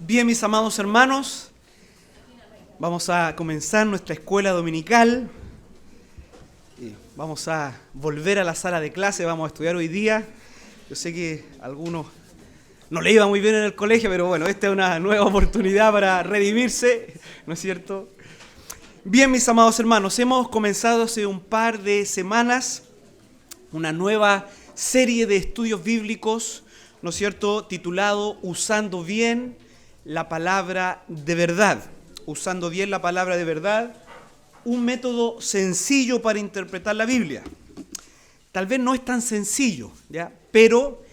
Bien, mis amados hermanos, vamos a comenzar nuestra escuela dominical. Vamos a volver a la sala de clase, vamos a estudiar hoy día. Yo sé que a algunos no le iba muy bien en el colegio, pero bueno, esta es una nueva oportunidad para redimirse, ¿no es cierto? Bien, mis amados hermanos, hemos comenzado hace un par de semanas una nueva serie de estudios bíblicos, ¿no es cierto?, titulado Usando bien la palabra de verdad. Usando bien la palabra de verdad, un método sencillo para interpretar la Biblia. Tal vez no es tan sencillo, ¿ya? Pero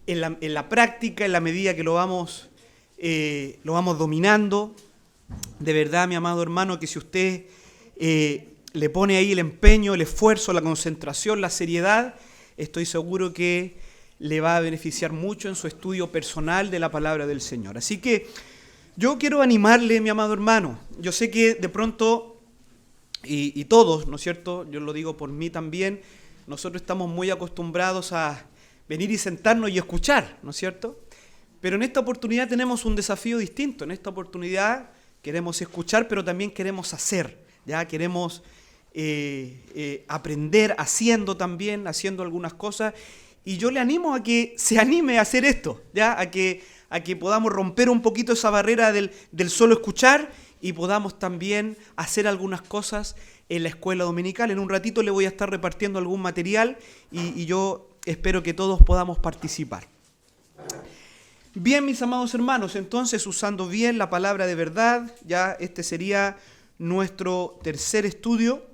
en la práctica, en la medida que lo vamos dominando, de verdad, mi amado hermano, que si usted le pone ahí el empeño, el esfuerzo, la concentración, la seriedad, estoy seguro que le va a beneficiar mucho en su estudio personal de la palabra del Señor. Así que yo quiero animarle, mi amado hermano. Yo sé que de pronto, y todos, ¿no es cierto?, yo lo digo por mí también, nosotros estamos muy acostumbrados a venir y sentarnos y escuchar, ¿no es cierto? Pero en esta oportunidad tenemos un desafío distinto. En esta oportunidad queremos escuchar, pero también queremos hacer, ¿ya? Queremos aprender haciendo también, haciendo algunas cosas. Y yo le animo a que se anime a hacer esto, ¿ya? A que podamos romper un poquito esa barrera del solo escuchar y podamos también hacer algunas cosas en la escuela dominical. En un ratito le voy a estar repartiendo algún material y yo espero que todos podamos participar. Bien, mis amados hermanos, entonces, usando bien la palabra de verdad, ya este sería nuestro tercer estudio.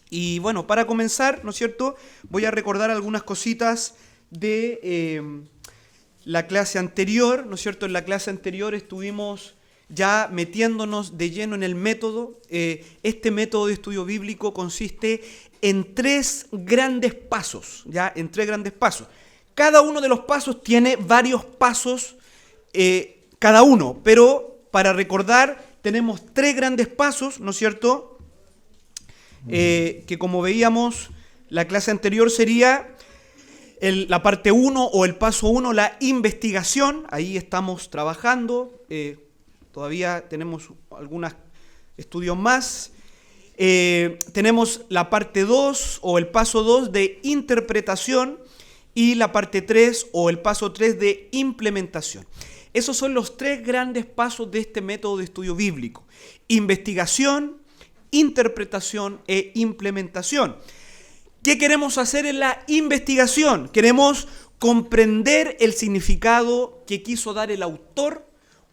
Y bueno, para comenzar, ¿no es cierto?, voy a recordar algunas cositas de la clase anterior, ¿no es cierto? En la clase anterior estuvimos ya metiéndonos de lleno en el método. Este método de estudio bíblico consiste en tres grandes pasos, ¿ya? En tres grandes pasos. Cada uno de los pasos tiene varios pasos, cada uno, pero para recordar tenemos tres grandes pasos, ¿no es cierto?, que como veíamos, la clase anterior sería la parte 1 o el paso 1, la investigación. Ahí estamos trabajando, todavía tenemos algunos estudios más. Tenemos la parte 2 o el paso 2 de interpretación y la parte 3 o el paso 3 de implementación. Esos son los tres grandes pasos de este método de estudio bíblico: investigación, interpretación e implementación. ¿Qué queremos hacer en la investigación? Queremos comprender el significado que quiso dar el autor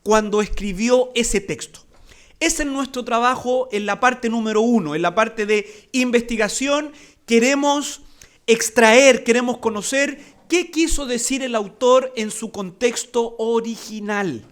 cuando escribió ese texto. Ese es nuestro trabajo en la parte número 1. En la parte de investigación queremos extraer, queremos conocer qué quiso decir el autor en su contexto original.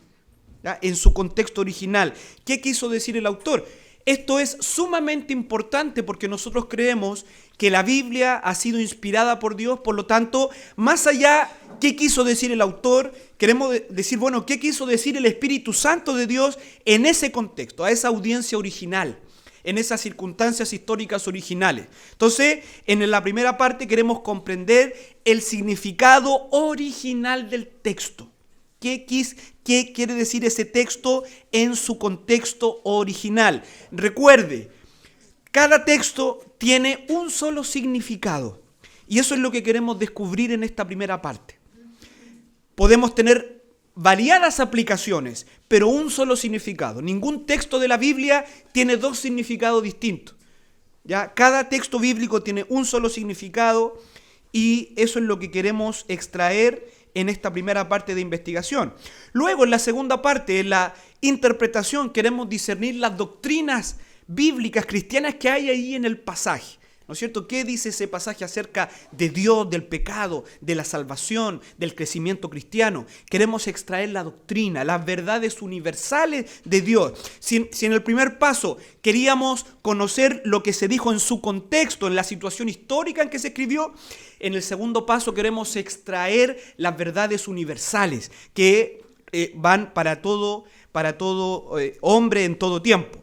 ¿Ya? En su contexto original. ¿Qué quiso decir el autor? Esto es sumamente importante porque nosotros creemos que la Biblia ha sido inspirada por Dios, por lo tanto, más allá qué quiso decir el autor, queremos decir, bueno, qué quiso decir el Espíritu Santo de Dios en ese contexto, a esa audiencia original, en esas circunstancias históricas originales. Entonces, en la primera parte queremos comprender el significado original del texto. ¿Qué quiere decir ese texto en su contexto original? Recuerde, cada texto tiene un solo significado. Y eso es lo que queremos descubrir en esta primera parte. Podemos tener variadas aplicaciones, pero un solo significado. Ningún texto de la Biblia tiene dos significados distintos. ¿Ya? Cada texto bíblico tiene un solo significado y eso es lo que queremos extraer en esta primera parte de investigación. Luego, en la segunda parte, en la interpretación, queremos discernir las doctrinas bíblicas cristianas que hay ahí en el pasaje. ¿No es cierto? ¿Qué dice ese pasaje acerca de Dios, del pecado, de la salvación, del crecimiento cristiano? Queremos extraer la doctrina, las verdades universales de Dios. Si en el primer paso queríamos conocer lo que se dijo en su contexto, en la situación histórica en que se escribió, en el segundo paso queremos extraer las verdades universales que van para todo hombre en todo tiempo.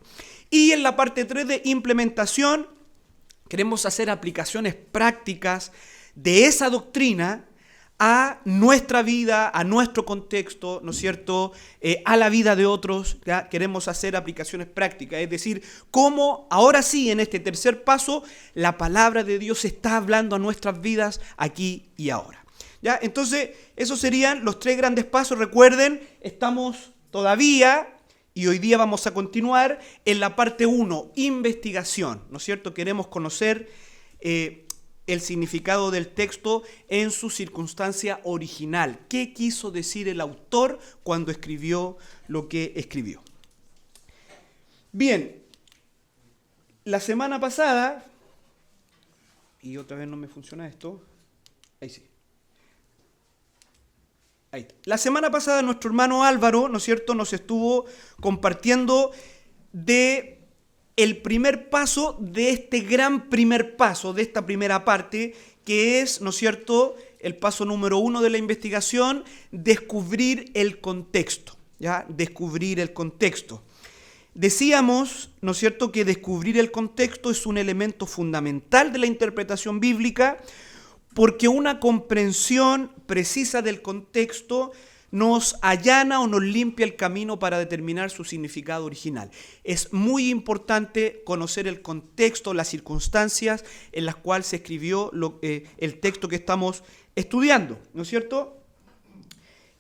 Y en la parte 3 de implementación, queremos hacer aplicaciones prácticas de esa doctrina a nuestra vida, a nuestro contexto, ¿no es cierto?, a la vida de otros. ¿Ya? Queremos hacer aplicaciones prácticas, es decir, cómo ahora sí, en este tercer paso, la palabra de Dios está hablando a nuestras vidas aquí y ahora. ¿Ya? Entonces, esos serían los 3 grandes pasos. Recuerden, estamos todavía, y hoy día vamos a continuar, en la parte 1, investigación, ¿no es cierto? Queremos conocer el significado del texto en su circunstancia original. ¿Qué quiso decir el autor cuando escribió lo que escribió? Bien, la semana pasada, y otra vez no me funciona esto, ahí sí. Ahí está. La semana pasada nuestro hermano Álvaro, ¿no es cierto?, nos estuvo compartiendo de el primer paso de este gran primer paso, de esta primera parte, que es, ¿no es cierto?, el paso número 1 de la investigación, descubrir el contexto, ¿ya? Descubrir el contexto. Decíamos, ¿no es cierto?, que descubrir el contexto es un elemento fundamental de la interpretación bíblica, porque una comprensión precisa del contexto nos allana o nos limpia el camino para determinar su significado original. Es muy importante conocer el contexto, las circunstancias en las cuales se escribió el texto que estamos estudiando, ¿no es cierto?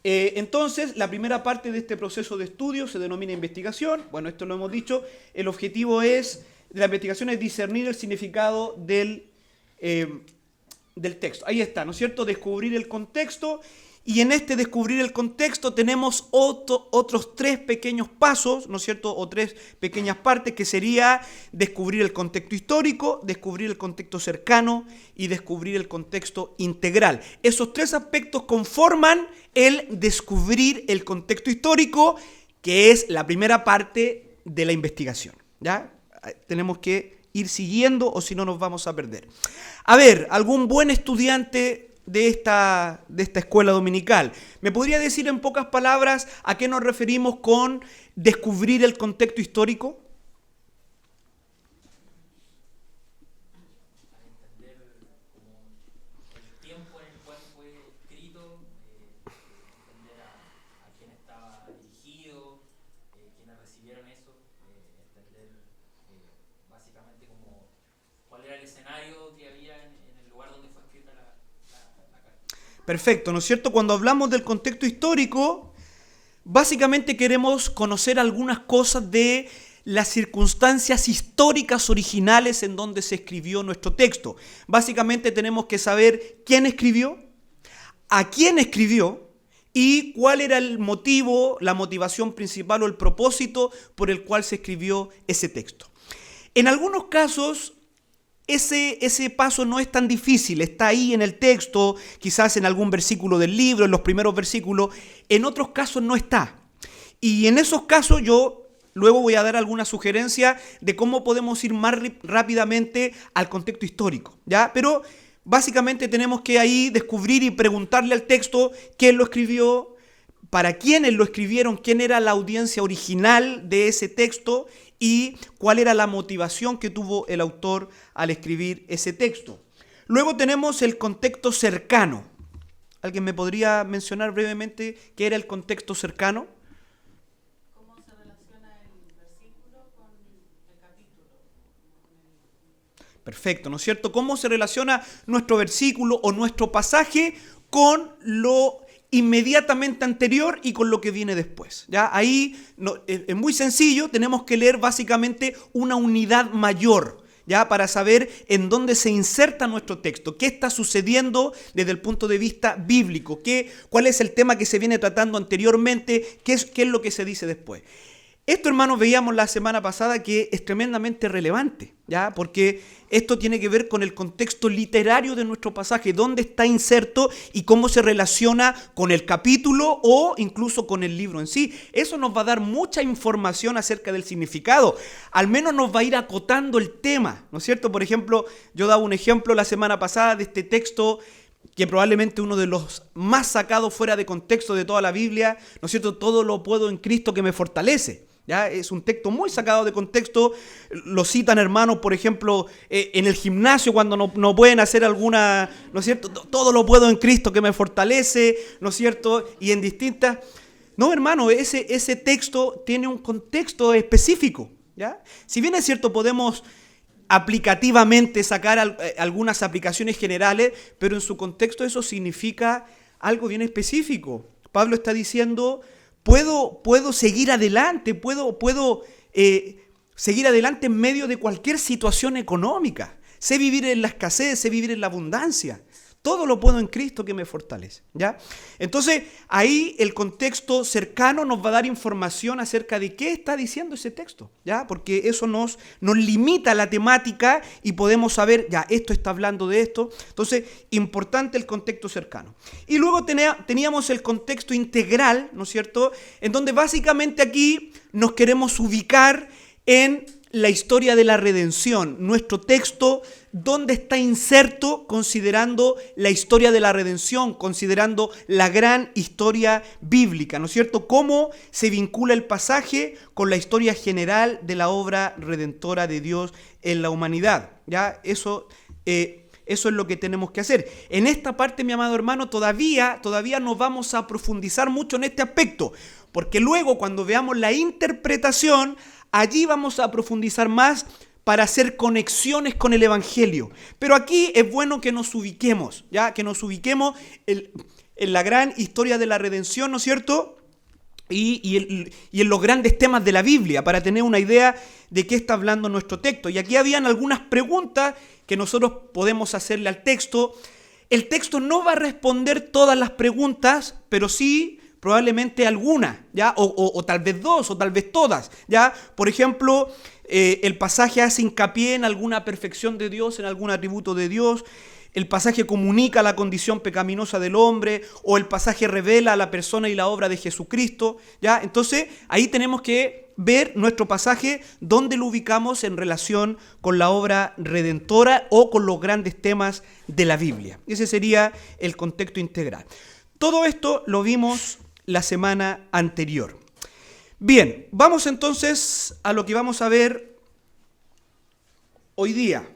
Entonces, la primera parte de este proceso de estudio se denomina investigación. Bueno, esto lo hemos dicho. El objetivo de la investigación es discernir el significado del texto. Ahí está, ¿no es cierto? Descubrir el contexto. Y en este descubrir el contexto tenemos otros 3 pequeños pasos, ¿no es cierto?, o 3 pequeñas partes, que sería descubrir el contexto histórico, descubrir el contexto cercano y descubrir el contexto integral. Esos 3 aspectos conforman el descubrir el contexto histórico, que es la primera parte de la investigación. ¿Ya? Tenemos que ir siguiendo o si no nos vamos a perder. A ver, algún buen estudiante de esta escuela dominical, ¿me podría decir en pocas palabras a qué nos referimos con descubrir el contexto histórico? A entender como el tiempo en el cual fue escrito, entender a quién estaba dirigido, quiénes recibieron eso, entender básicamente como cuál era el escenario que había en el lugar donde fue escrita la carta. Perfecto, ¿no es cierto? Cuando hablamos del contexto histórico, básicamente queremos conocer algunas cosas de las circunstancias históricas originales en donde se escribió nuestro texto. Básicamente tenemos que saber quién escribió, a quién escribió y cuál era el motivo, la motivación principal o el propósito por el cual se escribió ese texto. En algunos casos, ese paso no es tan difícil, está ahí en el texto, quizás en algún versículo del libro, en los primeros versículos, en otros casos no está. Y en esos casos yo luego voy a dar alguna sugerencia de cómo podemos ir más rápidamente al contexto histórico, ¿ya? Pero básicamente tenemos que ahí descubrir y preguntarle al texto quién lo escribió, para quiénes lo escribieron, quién era la audiencia original de ese texto y cuál era la motivación que tuvo el autor al escribir ese texto. Luego tenemos el contexto cercano. ¿Alguien me podría mencionar brevemente qué era el contexto cercano? ¿Cómo se relaciona el versículo con el capítulo? Perfecto, ¿no es cierto? ¿Cómo se relaciona nuestro versículo o nuestro pasaje con lo inmediatamente anterior y con lo que viene después? ¿Ya? Ahí es muy sencillo, tenemos que leer básicamente una unidad mayor, ¿ya? Para saber en dónde se inserta nuestro texto, qué está sucediendo desde el punto de vista bíblico, cuál es el tema que se viene tratando anteriormente, qué es lo que se dice después. Esto, hermanos, veíamos la semana pasada que es tremendamente relevante, ¿ya? Porque esto tiene que ver con el contexto literario de nuestro pasaje, dónde está inserto y cómo se relaciona con el capítulo o incluso con el libro en sí. Eso nos va a dar mucha información acerca del significado, al menos nos va a ir acotando el tema, ¿no es cierto? Por ejemplo, yo daba un ejemplo la semana pasada de este texto que probablemente uno de los más sacados fuera de contexto de toda la Biblia, ¿no es cierto? Todo lo puedo en Cristo que me fortalece. ¿Ya? Es un texto muy sacado de contexto, lo citan hermanos, por ejemplo, en el gimnasio cuando no pueden hacer alguna, ¿no es cierto? Todo lo puedo en Cristo que me fortalece, ¿no es cierto? Y en distintas... No, hermano, ese texto tiene un contexto específico, ¿ya? Si bien es cierto, podemos aplicativamente sacar algunas aplicaciones generales, pero en su contexto eso significa algo bien específico. Pablo está diciendo... Puedo seguir adelante, puedo seguir adelante en medio de cualquier situación económica. Sé vivir en la escasez, sé vivir en la abundancia. Todo lo puedo en Cristo que me fortalece, ¿ya? Entonces, ahí el contexto cercano nos va a dar información acerca de qué está diciendo ese texto, ¿ya? Porque eso nos limita la temática y podemos saber, ya, esto está hablando de esto. Entonces, importante el contexto cercano. Y luego teníamos el contexto integral, ¿no es cierto? En donde básicamente aquí nos queremos ubicar en la historia de la redención. Nuestro texto, ¿dónde está inserto considerando la historia de la redención? Considerando la gran historia bíblica, ¿no es cierto? ¿Cómo se vincula el pasaje con la historia general de la obra redentora de Dios en la humanidad? ¿Ya? Eso es lo que tenemos que hacer. En esta parte, mi amado hermano, todavía no vamos a profundizar mucho en este aspecto, porque luego cuando veamos la interpretación, allí vamos a profundizar más para hacer conexiones con el Evangelio. Pero aquí es bueno que nos ubiquemos, ¿ya? Que nos ubiquemos en la gran historia de la redención, ¿no es cierto? Y en los grandes temas de la Biblia, para tener una idea de qué está hablando nuestro texto. Y aquí habían algunas preguntas que nosotros podemos hacerle al texto. El texto no va a responder todas las preguntas, pero sí probablemente algunas, ¿ya? O tal vez dos, o tal vez todas, ¿ya? Por ejemplo, el pasaje hace hincapié en alguna perfección de Dios, en algún atributo de Dios. El pasaje comunica la condición pecaminosa del hombre, o el pasaje revela la persona y la obra de Jesucristo, ¿ya? Entonces, ahí tenemos que ver nuestro pasaje, dónde lo ubicamos en relación con la obra redentora o con los grandes temas de la Biblia. Ese sería el contexto integral. Todo esto lo vimos la semana anterior. Bien, vamos entonces a lo que vamos a ver hoy día.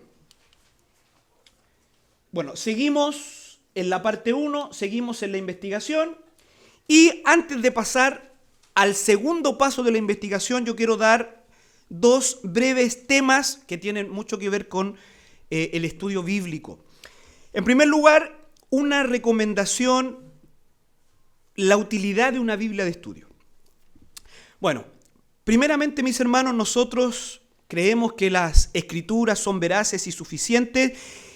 Bueno, seguimos en la parte 1, seguimos en la investigación, y antes de pasar al segundo paso de la investigación, yo quiero dar dos breves temas que tienen mucho que ver con el estudio bíblico. En primer lugar, una recomendación: la utilidad de una Biblia de estudio. Bueno, primeramente, mis hermanos, nosotros creemos que las Escrituras son veraces y suficientes,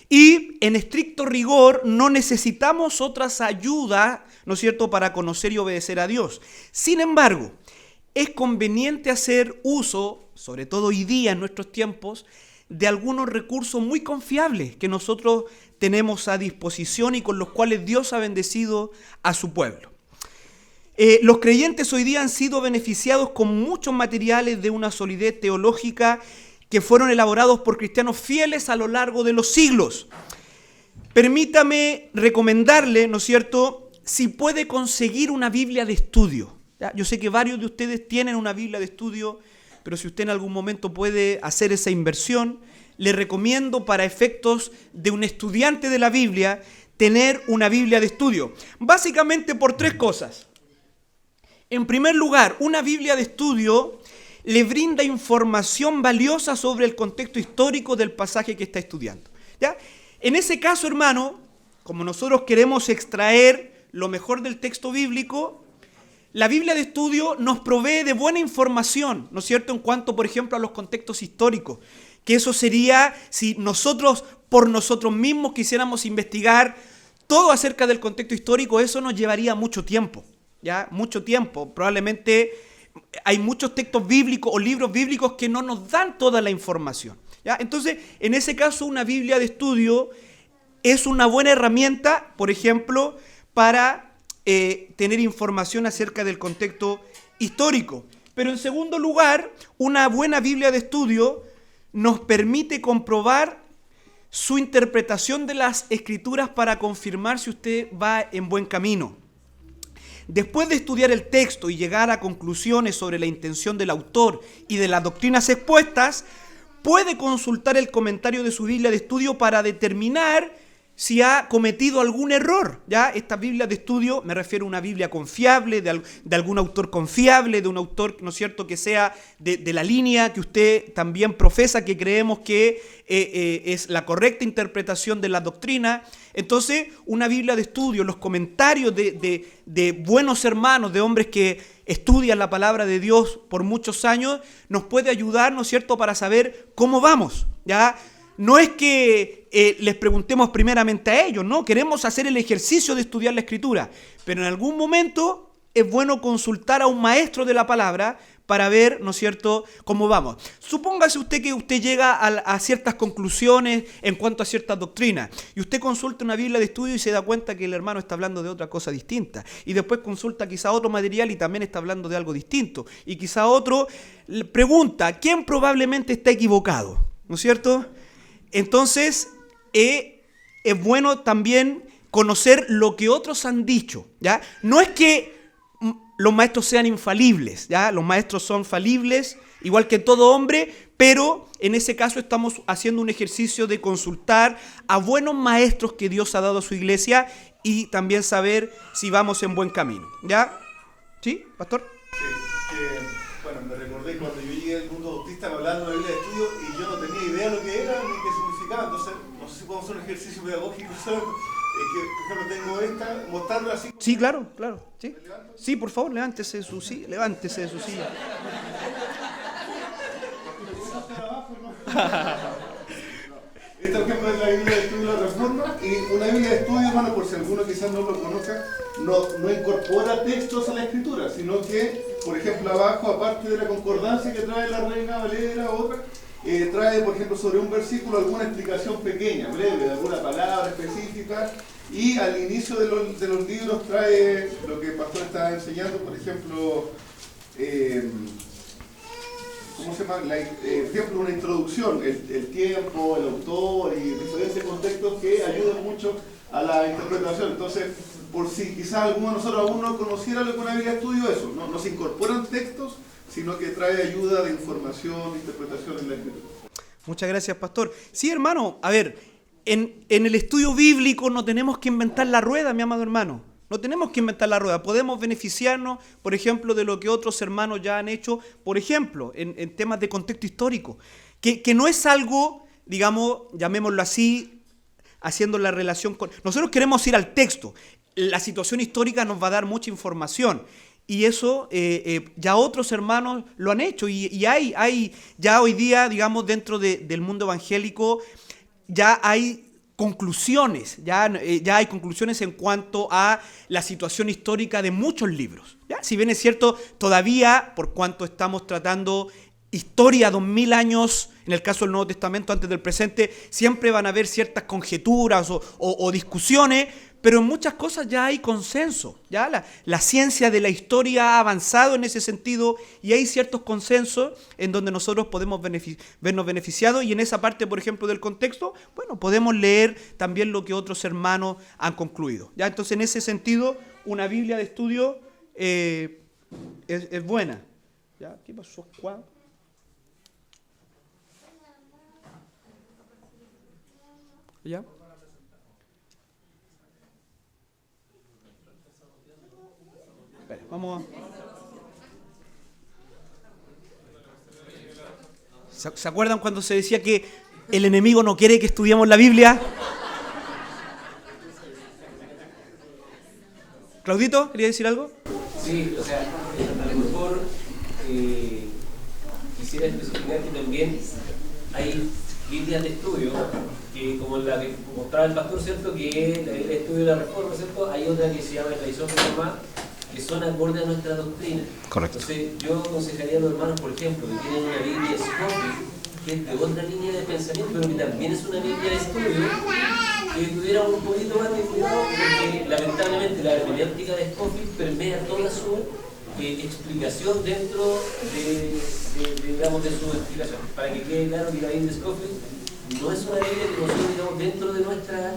y en estricto rigor no necesitamos otras ayudas, ¿no es cierto?, para conocer y obedecer a Dios. Sin embargo, es conveniente hacer uso, sobre todo hoy día en nuestros tiempos, de algunos recursos muy confiables que nosotros tenemos a disposición y con los cuales Dios ha bendecido a su pueblo. Los creyentes hoy día han sido beneficiados con muchos materiales de una solidez teológica que fueron elaborados por cristianos fieles a lo largo de los siglos. Permítame recomendarle, ¿no es cierto?, si puede conseguir una Biblia de estudio. ¿Ya? Yo sé que varios de ustedes tienen una Biblia de estudio, pero si usted en algún momento puede hacer esa inversión, le recomiendo, para efectos de un estudiante de la Biblia, tener una Biblia de estudio. Básicamente por tres cosas. En primer lugar, una Biblia de estudio le brinda información valiosa sobre el contexto histórico del pasaje que está estudiando, ¿ya? En ese caso, hermano, como nosotros queremos extraer lo mejor del texto bíblico, la Biblia de estudio nos provee de buena información, ¿no es cierto?, en cuanto, por ejemplo, a los contextos históricos, que eso sería si nosotros, por nosotros mismos, quisiéramos investigar todo acerca del contexto histórico, eso nos llevaría mucho tiempo. ¿Ya? Mucho tiempo. Probablemente hay muchos textos bíblicos o libros bíblicos que no nos dan toda la información, ¿ya? Entonces, en ese caso, una Biblia de estudio es una buena herramienta, por ejemplo, para tener información acerca del contexto histórico. Pero en segundo lugar, una buena Biblia de estudio nos permite comprobar su interpretación de las Escrituras para confirmar si usted va en buen camino. después de estudiar el texto y llegar a conclusiones sobre la intención del autor y de las doctrinas expuestas, puede consultar el comentario de su Biblia de estudio para determinar si ha cometido algún error. ¿Ya? Esta Biblia de estudio, me refiero a una Biblia confiable, de algún autor confiable, de un autor, ¿no es cierto?, que sea de la línea que usted también profesa, que creemos que es la correcta interpretación de la doctrina. Entonces, una Biblia de estudio, los comentarios de buenos hermanos, de hombres que estudian la palabra de Dios por muchos años, nos puede ayudar, ¿no es cierto?, para saber cómo vamos, ¿ya? No es que les preguntemos primeramente a ellos, no, queremos hacer el ejercicio de estudiar la Escritura, pero en algún momento es bueno consultar a un maestro de la palabra para ver, ¿no es cierto?, cómo vamos. Supóngase usted que usted llega a ciertas conclusiones en cuanto a ciertas doctrinas, y usted consulta una Biblia de estudio y se da cuenta que el hermano está hablando de otra cosa distinta, y después consulta quizá otro material y también está hablando de algo distinto, y quizá otro le pregunta, ¿quién probablemente está equivocado? ¿No es cierto? Entonces, es bueno también conocer lo que otros han dicho, ¿ya? No es que los maestros sean infalibles, ¿ya? Los maestros son falibles, igual que todo hombre, pero en ese caso estamos haciendo un ejercicio de consultar a buenos maestros que Dios ha dado a su iglesia y también saber si vamos en buen camino, ¿ya? ¿Sí, pastor? Sí, bueno, me recordé cuando yo llegué al mundo bautista, me hablaban de una Biblia de estudio y yo no tenía idea de lo que era ni qué significaba. Entonces, no sé si podemos hacer un ejercicio pedagógico, ¿sabes? Que, por ejemplo, tengo esta, mostrarla así. Sí, claro, claro. Sí, sí, por favor, levántese de su silla. Levántese de su silla. Esta, por ejemplo, es la Biblia de Estudio de la Reforma, y una Biblia de Estudio, hermano, por si alguno quizás no lo conozca, no incorpora textos a la Escritura, sino que, por ejemplo, abajo, aparte de la concordancia que trae la Reina Valera o otra, trae, por ejemplo, sobre un versículo alguna explicación pequeña, breve, de alguna palabra específica, y al inicio de los libros trae lo que el pastor está enseñando, por ejemplo, ¿cómo se llama? Por ejemplo, una introducción, el tiempo, el autor y diferentes contextos que ayudan mucho a la interpretación. Entonces, por si quizás alguno de nosotros aún no conociera lo que una Biblia de estudio, eso, no se incorporan textos, sino que trae ayuda de información, de interpretación en la Escritura. Muchas gracias, pastor. Sí, hermano, a ver, en el estudio bíblico no tenemos que inventar la rueda, mi amado hermano. No tenemos que inventar la rueda. Podemos beneficiarnos, por ejemplo, de lo que otros hermanos ya han hecho, por ejemplo, en temas de contexto histórico. Que no es algo, digamos, llamémoslo así, haciendo la relación con... Nosotros queremos ir al texto. La situación histórica nos va a dar mucha información. Y eso ya otros hermanos lo han hecho. Y hay ya hoy día, digamos, dentro del mundo evangélico, ya hay conclusiones, ya hay conclusiones en cuanto a la situación histórica de muchos libros. ¿Ya? Si bien es cierto, todavía, por cuanto estamos tratando historia 2000 años, en el caso del Nuevo Testamento antes del presente, siempre van a haber ciertas conjeturas o discusiones, pero en muchas cosas ya hay consenso. ¿Ya? La ciencia de la historia ha avanzado en ese sentido y hay ciertos consensos en donde nosotros podemos vernos beneficiados, y en esa parte, por ejemplo, del contexto, bueno, podemos leer también lo que otros hermanos han concluido. ¿Ya? Entonces, en ese sentido, una Biblia de estudio es buena. ¿Ya? ¿Qué pasó? ¿Cuál? ¿Ya? Espera, vamos a... ¿Se acuerdan cuando se decía que el enemigo no quiere que estudiemos la Biblia? ¿Claudito, quería decir algo? Sí, o sea, a lo mejor quisiera especificar que también hay Biblias de estudio, que como la que mostraba el pastor, ¿cierto?, que es la Biblia de estudio de la Reforma, ¿cierto? Hay otra que se llama Tradición Reformada, que son acorde a nuestra doctrina. Correcto. Entonces, yo aconsejaría a los hermanos, por ejemplo, que tienen una Biblia Scofield, que es de otra línea de pensamiento, pero que también es una Biblia de estudio, que tuviera un poquito más de cuidado, porque lamentablemente la hermenéutica de Scofield permea toda su explicación dentro digamos, de su explicación. Para que quede claro que la Biblia de Scofield no es una Biblia que nosotros, digamos, dentro de nuestra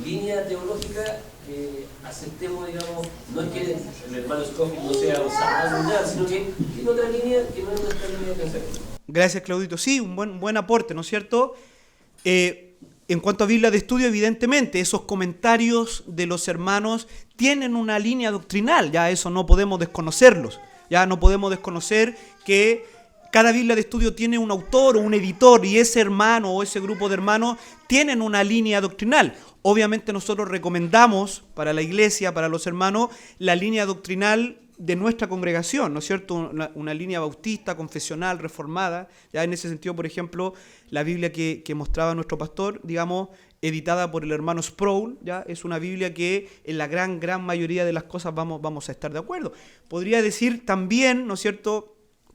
línea teológica que aceptemos, digamos, no es que el hermano Scofield no sea osado ni nada, sino que tiene otra línea que no es nuestra línea de pensamiento. Gracias, Claudito. Sí, un buen aporte, ¿no es cierto? En cuanto a Biblia de estudio, evidentemente, esos comentarios de los hermanos tienen una línea doctrinal, ya eso no podemos desconocerlos, ya no podemos desconocer que cada Biblia de estudio tiene un autor o un editor y ese hermano o ese grupo de hermanos tienen una línea doctrinal. Obviamente nosotros recomendamos para la iglesia, para los hermanos, la línea doctrinal de nuestra congregación, ¿no es cierto? Una línea bautista, confesional, reformada. Ya en ese sentido, por ejemplo, la Biblia que mostraba nuestro pastor, digamos, editada por el hermano Sproul, ya es una Biblia que en la gran mayoría de las cosas vamos a estar de acuerdo. Podría decir también, ¿no es cierto?,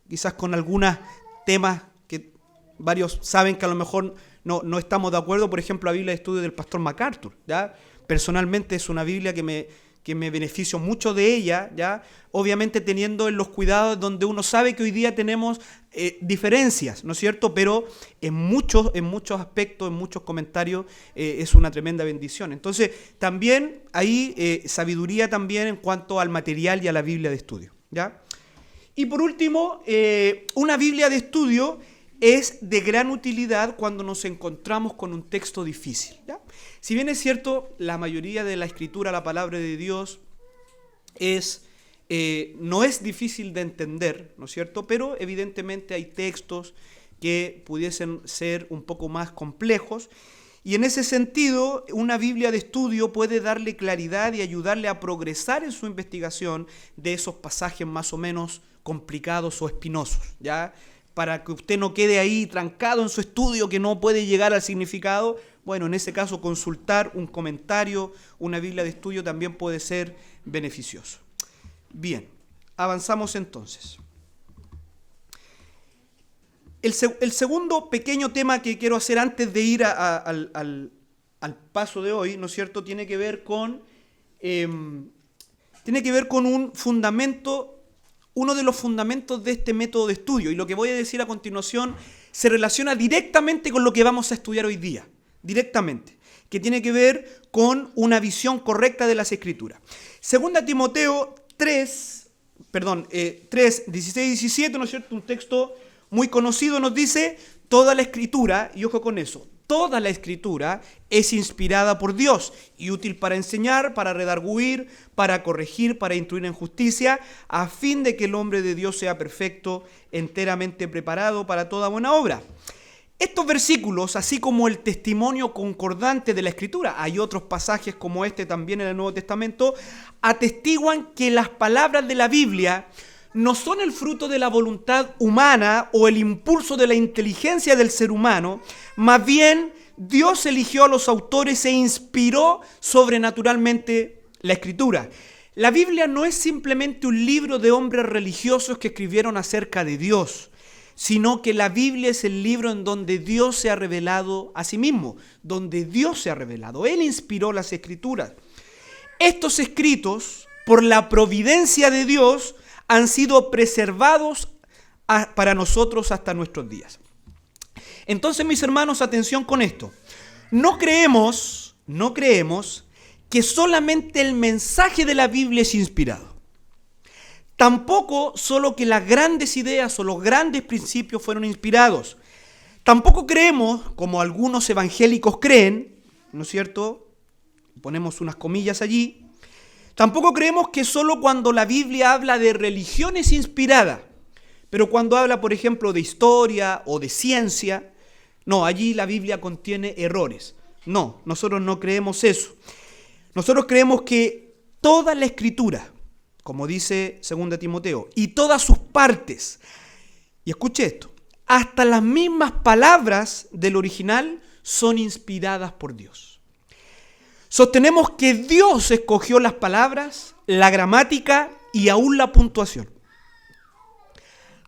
quizás con algunos temas que varios saben que a lo mejor no estamos de acuerdo, por ejemplo, la Biblia de estudio del pastor MacArthur, ¿ya? Personalmente es una Biblia que me beneficio mucho de ella, ¿ya? Obviamente teniendo en los cuidados donde uno sabe que hoy día tenemos diferencias, ¿no es cierto? Pero en muchos aspectos, en muchos comentarios, es una tremenda bendición. Entonces, también hay sabiduría también en cuanto al material y a la Biblia de estudio, ¿ya? Y por último, una Biblia de estudio es de gran utilidad cuando nos encontramos con un texto difícil, ¿ya? Si bien es cierto, la mayoría de la escritura, la palabra de Dios, no es difícil de entender, ¿no es cierto? Pero evidentemente hay textos que pudiesen ser un poco más complejos. Y en ese sentido, una Biblia de estudio puede darle claridad y ayudarle a progresar en su investigación de esos pasajes más o menos complicados o espinosos, ¿ya? Para que usted no quede ahí trancado en su estudio que no puede llegar al significado. Bueno, en ese caso consultar un comentario, una Biblia de estudio también puede ser beneficioso. Bien, avanzamos entonces. El segundo pequeño tema que quiero hacer antes de ir al paso de hoy, ¿no es cierto?, tiene que ver con un fundamento. Uno de los fundamentos de este método de estudio, y lo que voy a decir a continuación se relaciona directamente con lo que vamos a estudiar hoy día, directamente, que tiene que ver con una visión correcta de las Escrituras. 2 Timoteo 3, 16 y 17, ¿no es cierto?, un texto muy conocido, nos dice: toda la Escritura, y ojo con eso, toda la Escritura es inspirada por Dios y útil para enseñar, para redarguir, para corregir, para instruir en justicia, a fin de que el hombre de Dios sea perfecto, enteramente preparado para toda buena obra. Estos versículos, así como el testimonio concordante de la Escritura, hay otros pasajes como este también en el Nuevo Testamento, atestiguan que las palabras de la Biblia no son el fruto de la voluntad humana o el impulso de la inteligencia del ser humano, más bien Dios eligió a los autores e inspiró sobrenaturalmente la Escritura. La Biblia no es simplemente un libro de hombres religiosos que escribieron acerca de Dios, sino que la Biblia es el libro en donde Dios se ha revelado a sí mismo, donde Dios se ha revelado. Él inspiró las Escrituras. Estos escritos, por la providencia de Dios, han sido preservados para nosotros hasta nuestros días. Entonces, mis hermanos, atención con esto. No creemos que solamente el mensaje de la Biblia es inspirado. Tampoco solo que las grandes ideas o los grandes principios fueron inspirados. Tampoco creemos, como algunos evangélicos creen, ¿no es cierto? Ponemos unas comillas allí. Tampoco creemos que solo cuando la Biblia habla de religión es inspirada, pero cuando habla, por ejemplo, de historia o de ciencia, no, allí la Biblia contiene errores. No, nosotros no creemos eso. Nosotros creemos que toda la Escritura, como dice 2 Timoteo, y todas sus partes, y escuche esto, hasta las mismas palabras del original son inspiradas por Dios. Sostenemos que Dios escogió las palabras, la gramática y aún la puntuación.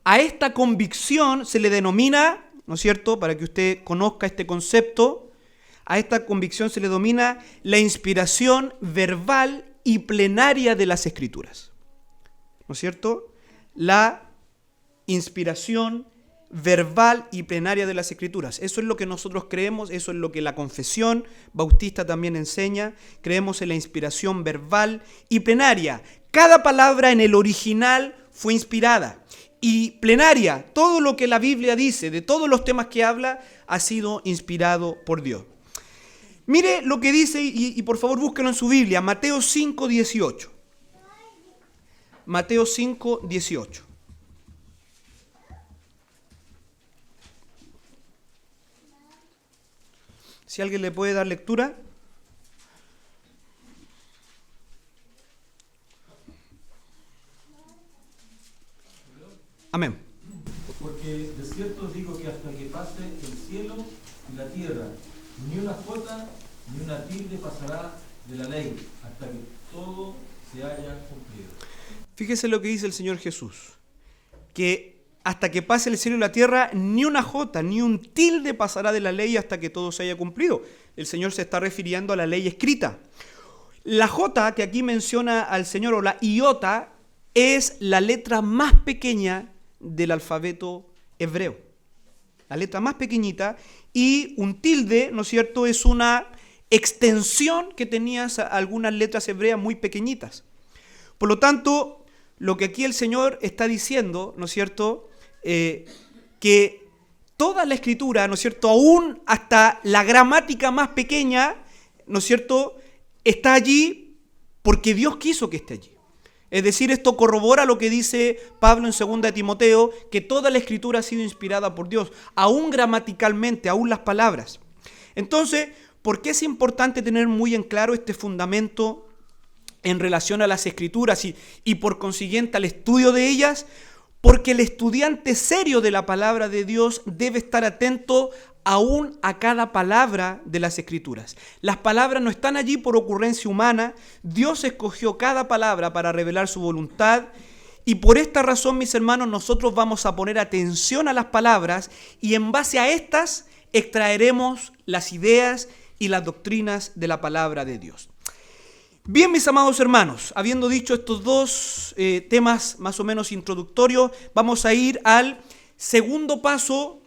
A esta convicción se le denomina, ¿no es cierto?, para que usted conozca este concepto, a esta convicción se le denomina la inspiración verbal y plenaria de las Escrituras. ¿No es cierto? La inspiración verbal y plenaria de las Escrituras. Eso es lo que nosotros creemos, eso es lo que la confesión bautista también enseña. Creemos en la inspiración verbal y plenaria. Cada palabra en el original fue inspirada. Y plenaria, todo lo que la Biblia dice, de todos los temas que habla, ha sido inspirado por Dios. Mire lo que dice, y por favor búsquelo en su Biblia, Mateo 5:18. Mateo 5:18. Si alguien le puede dar lectura. Amén. Porque de cierto os digo que hasta que pase el cielo y la tierra, ni una jota ni una tilde pasará de la ley, hasta que todo se haya cumplido. Fíjese lo que dice el Señor Jesús, que hasta que pase el cielo y la tierra, ni una jota, ni un tilde pasará de la ley hasta que todo se haya cumplido. El Señor se está refiriendo a la ley escrita. La jota que aquí menciona al Señor, o la iota, es la letra más pequeña del alfabeto hebreo. La letra más pequeñita, y un tilde, ¿no es cierto?, es una extensión que tenía algunas letras hebreas muy pequeñitas. Por lo tanto, lo que aquí el Señor está diciendo, ¿no es cierto?, que toda la Escritura, ¿no es cierto?, aún hasta la gramática más pequeña, ¿no es cierto?, está allí porque Dios quiso que esté allí. Es decir, esto corrobora lo que dice Pablo en 2 Timoteo, que toda la Escritura ha sido inspirada por Dios, aún gramaticalmente, aún las palabras. Entonces, ¿por qué es importante tener muy en claro este fundamento en relación a las Escrituras y por consiguiente al estudio de ellas? Porque el estudiante serio de la palabra de Dios debe estar atento aún a cada palabra de las Escrituras. Las palabras no están allí por ocurrencia humana. Dios escogió cada palabra para revelar su voluntad, y por esta razón, mis hermanos, nosotros vamos a poner atención a las palabras y en base a estas extraeremos las ideas y las doctrinas de la palabra de Dios. Bien, mis amados hermanos, habiendo dicho estos dos temas más o menos introductorios, vamos a ir al segundo paso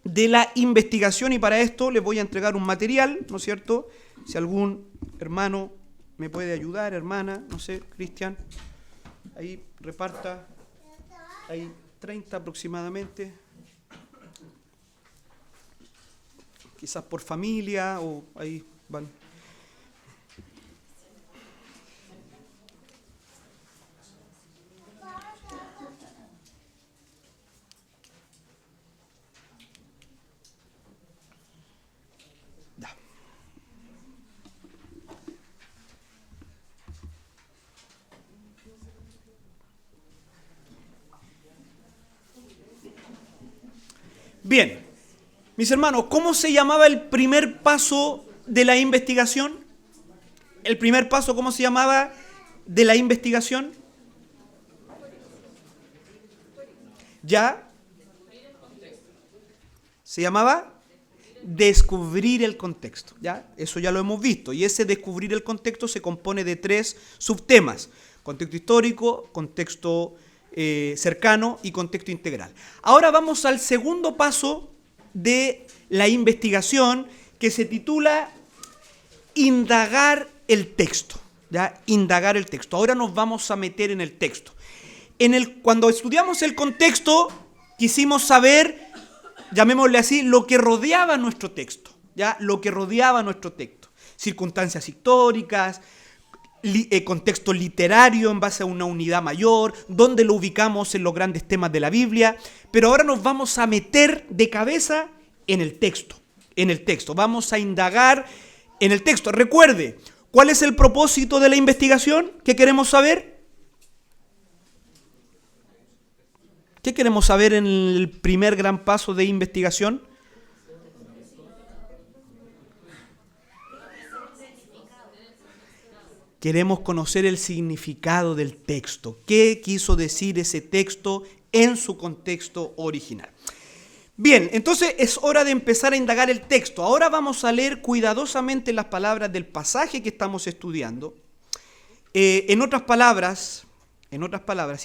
de la investigación, y para esto les voy a entregar un material, ¿no es cierto? Si algún hermano me puede ayudar, hermana, no sé, Cristian, ahí reparta, hay 30 aproximadamente, quizás por familia o ahí van. Bien, mis hermanos, ¿cómo se llamaba el primer paso de la investigación? ¿El primer paso cómo se llamaba de la investigación? ¿Ya? Se llamaba descubrir el contexto, ¿ya? Eso ya lo hemos visto, y ese descubrir el contexto se compone de 3 subtemas: contexto histórico, contexto cercano y contexto integral. Ahora vamos al segundo paso de la investigación, que se titula indagar el texto, ¿ya? Indagar el texto. Ahora nos vamos a meter en el texto. Cuando estudiamos el contexto, quisimos saber, llamémosle así, lo que rodeaba nuestro texto, ¿ya? Lo que rodeaba nuestro texto. Circunstancias históricas, contexto literario en base a una unidad mayor, dónde lo ubicamos en los grandes temas de la Biblia, pero ahora nos vamos a meter de cabeza en el texto, vamos a indagar en el texto. Recuerde, ¿cuál es el propósito de la investigación? ¿Qué queremos saber? ¿Qué queremos saber en el primer gran paso de investigación? Queremos conocer el significado del texto. ¿Qué quiso decir ese texto en su contexto original? Bien, entonces es hora de empezar a indagar el texto. Ahora vamos a leer cuidadosamente las palabras del pasaje que estamos estudiando. En otras palabras,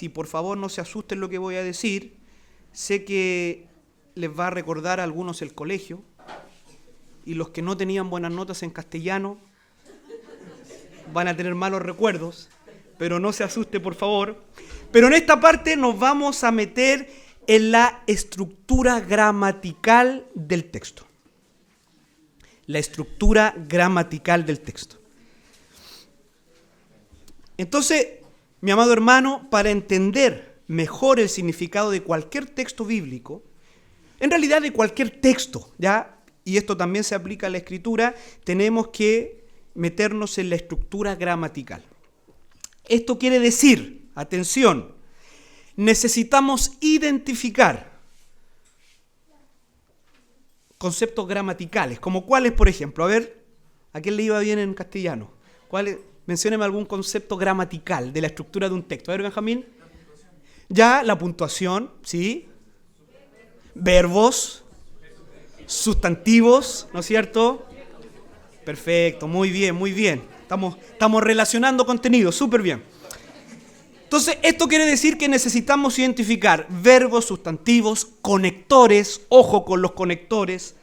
y por favor no se asusten lo que voy a decir, sé que les va a recordar a algunos el colegio, y los que no tenían buenas notas en castellano van a tener malos recuerdos, pero no se asuste, por favor. Pero en esta parte nos vamos a meter en la estructura gramatical del texto. La estructura gramatical del texto. Entonces, mi amado hermano, para entender mejor el significado de cualquier texto bíblico, en realidad de cualquier texto, ¿ya? Y esto también se aplica a la escritura, tenemos que meternos en la estructura gramatical. Esto quiere decir, atención, necesitamos identificar conceptos gramaticales, como cuáles, por ejemplo. A ver, ¿a quién le iba bien en castellano? Mencióneme algún concepto gramatical de la estructura de un texto. A ver, Benjamín. Ya, la puntuación, ¿sí? Verbos, sustantivos, ¿no es cierto? Perfecto, muy bien, muy bien. Estamos relacionando contenido, súper bien. Entonces, esto quiere decir que necesitamos identificar verbos, sustantivos, conectores, ojo con los conectores,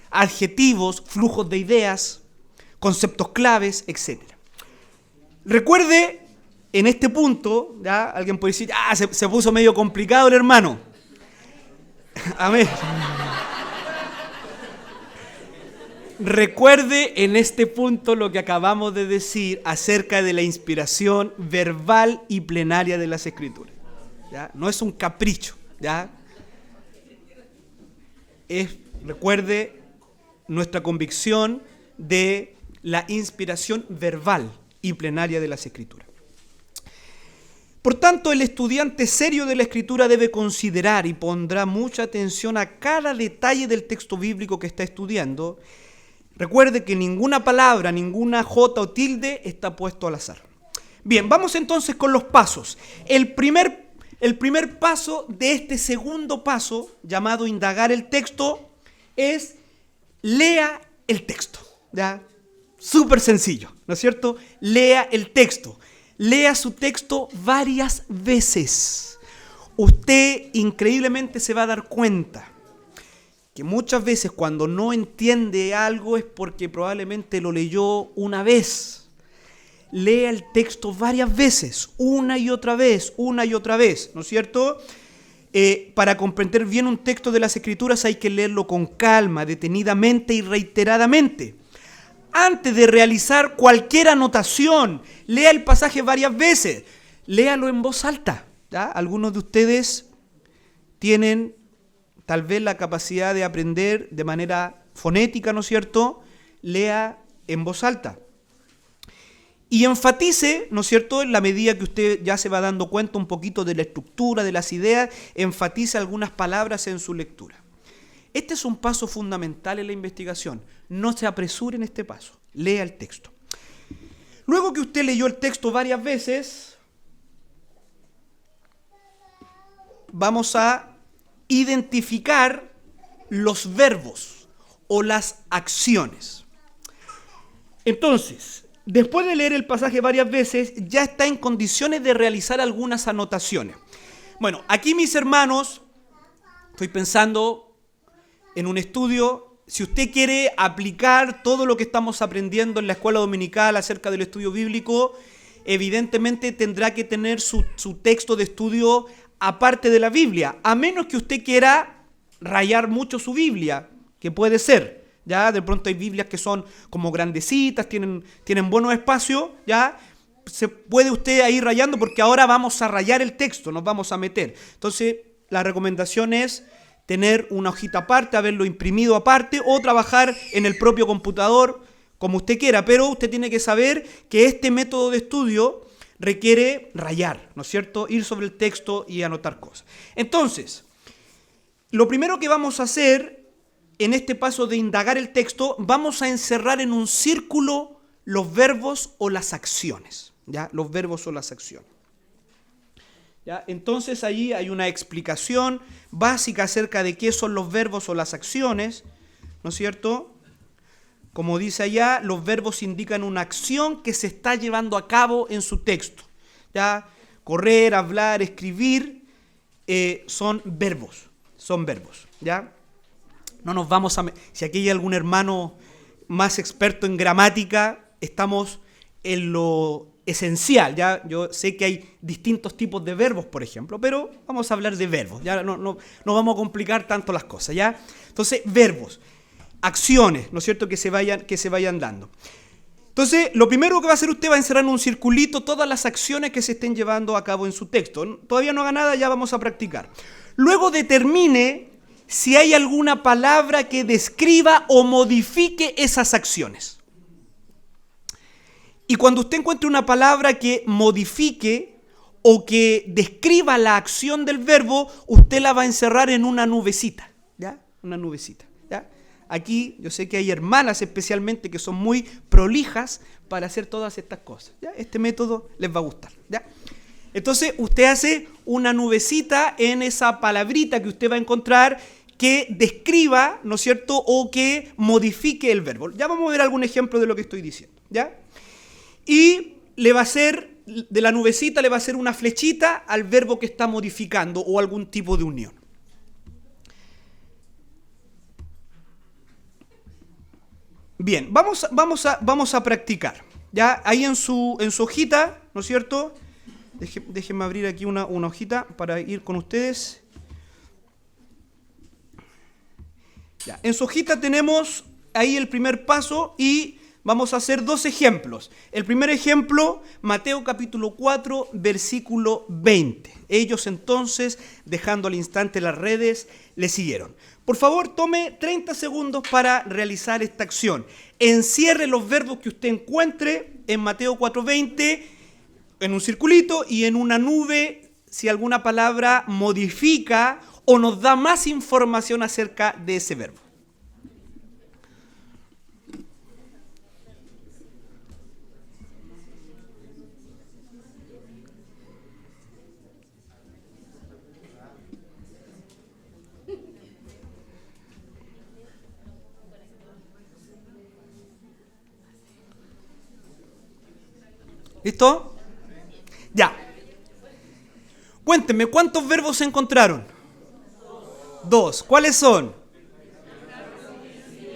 adjetivos, flujos de ideas, conceptos claves, etc. Recuerde, en este punto, ¿ya? Alguien puede decir, se puso medio complicado el hermano. A ver. Recuerde en este punto lo que acabamos de decir acerca de la inspiración verbal y plenaria de las Escrituras. ¿Ya? No es un capricho, ¿ya? Recuerde nuestra convicción de la inspiración verbal y plenaria de las Escrituras. Por tanto, el estudiante serio de la Escritura debe considerar y pondrá mucha atención a cada detalle del texto bíblico que está estudiando. Recuerde que ninguna palabra, ninguna jota o tilde está puesto al azar. Bien, vamos entonces con los pasos. El primer paso de este segundo paso, llamado indagar el texto, es lea el texto. ¿Ya? Súper sencillo, ¿no es cierto? Lea el texto. Lea su texto varias veces. Usted increíblemente se va a dar cuenta que muchas veces cuando no entiende algo es porque probablemente lo leyó una vez. Lea el texto varias veces, una y otra vez, ¿no es cierto? Para comprender bien un texto de las Escrituras hay que leerlo con calma, detenidamente y reiteradamente. Antes de realizar cualquier anotación, lea el pasaje varias veces. Léalo en voz alta. ¿Ya? Algunos de ustedes tienen tal vez la capacidad de aprender de manera fonética, ¿no es cierto? Lea en voz alta. Y enfatice, ¿no es cierto?, en la medida que usted ya se va dando cuenta un poquito de la estructura, de las ideas, enfatice algunas palabras en su lectura. Este es un paso fundamental en la investigación. No se apresure en este paso. Lea el texto. Luego que usted leyó el texto varias veces, vamos a identificar los verbos o las acciones. Entonces, después de leer el pasaje varias veces, ya está en condiciones de realizar algunas anotaciones. Bueno, aquí mis hermanos, estoy pensando en un estudio. Si usted quiere aplicar todo lo que estamos aprendiendo en la escuela dominical acerca del estudio bíblico, evidentemente tendrá que tener su texto de estudio aparte de la Biblia, a menos que usted quiera rayar mucho su Biblia, que puede ser. Ya de pronto hay Biblias que son como grandecitas, tienen buenos espacios, ya se puede usted ahí rayando, porque ahora vamos a rayar el texto, nos vamos a meter. Entonces, la recomendación es tener una hojita aparte, haberlo imprimido aparte, o trabajar en el propio computador, como usted quiera, pero usted tiene que saber que este método de estudio requiere rayar, ¿no es cierto? Ir sobre el texto y anotar cosas. Entonces, lo primero que vamos a hacer en este paso de indagar el texto, vamos a encerrar en un círculo los verbos o las acciones, ¿ya? Los verbos o las acciones. ¿Ya? Entonces, allí hay una explicación básica acerca de qué son los verbos o las acciones, ¿no es cierto? Como dice allá, los verbos indican una acción que se está llevando a cabo en su texto. ¿Ya? Correr, hablar, escribir son verbos. son verbos, ¿ya? No nos vamos a... Si aquí hay algún hermano más experto en gramática, estamos en lo esencial, ¿ya? Yo sé que hay distintos tipos de verbos, por ejemplo, pero vamos a hablar de verbos, ya no vamos a complicar tanto las cosas, ¿ya? Entonces, verbos, acciones, ¿no es cierto?, que se vayan dando. Entonces, lo primero que va a hacer usted va a encerrar en un circulito todas las acciones que se estén llevando a cabo en su texto. Todavía no haga nada, ya vamos a practicar. Luego determine si hay alguna palabra que describa o modifique esas acciones. Y cuando usted encuentre una palabra que modifique o que describa la acción del verbo, usted la va a encerrar en una nubecita, ¿ya? Una nubecita, ¿ya? Aquí yo sé que hay hermanas especialmente que son muy prolijas para hacer todas estas cosas, ¿ya? Este método les va a gustar, ¿ya? Entonces usted hace una nubecita en esa palabrita que usted va a encontrar que describa, ¿no es cierto?, o que modifique el verbo. Ya vamos a ver algún ejemplo de lo que estoy diciendo, ¿ya? Y le va a hacer, de la nubecita le va a hacer una flechita al verbo que está modificando o algún tipo de unión. Bien, vamos a practicar. Ya ahí en su hojita, ¿no es cierto? Déjenme abrir aquí una hojita para ir con ustedes. Ya, en su hojita tenemos ahí el primer paso y vamos a hacer dos ejemplos. El primer ejemplo, Mateo capítulo 4, versículo 20. Ellos entonces, dejando al instante las redes, le siguieron. Por favor, tome 30 segundos para realizar esta acción. Encierre los verbos que usted encuentre en Mateo 4:20 en un circulito y en una nube si alguna palabra modifica o nos da más información acerca de ese verbo. ¿Listo? Ya. Cuéntenme, ¿cuántos verbos se encontraron? Dos. ¿Cuáles son?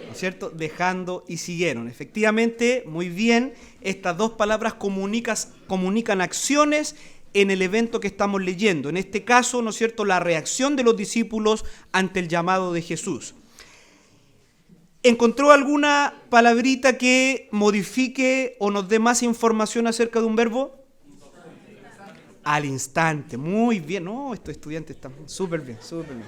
¿No es cierto? Dejando y siguieron. Efectivamente, muy bien. Estas dos palabras comunican acciones en el evento que estamos leyendo. En este caso, ¿no es cierto?, la reacción de los discípulos ante el llamado de Jesús. ¿Encontró alguna palabrita que modifique o nos dé más información acerca de un verbo? Al instante. Muy bien. No, estos estudiantes están súper bien, súper bien.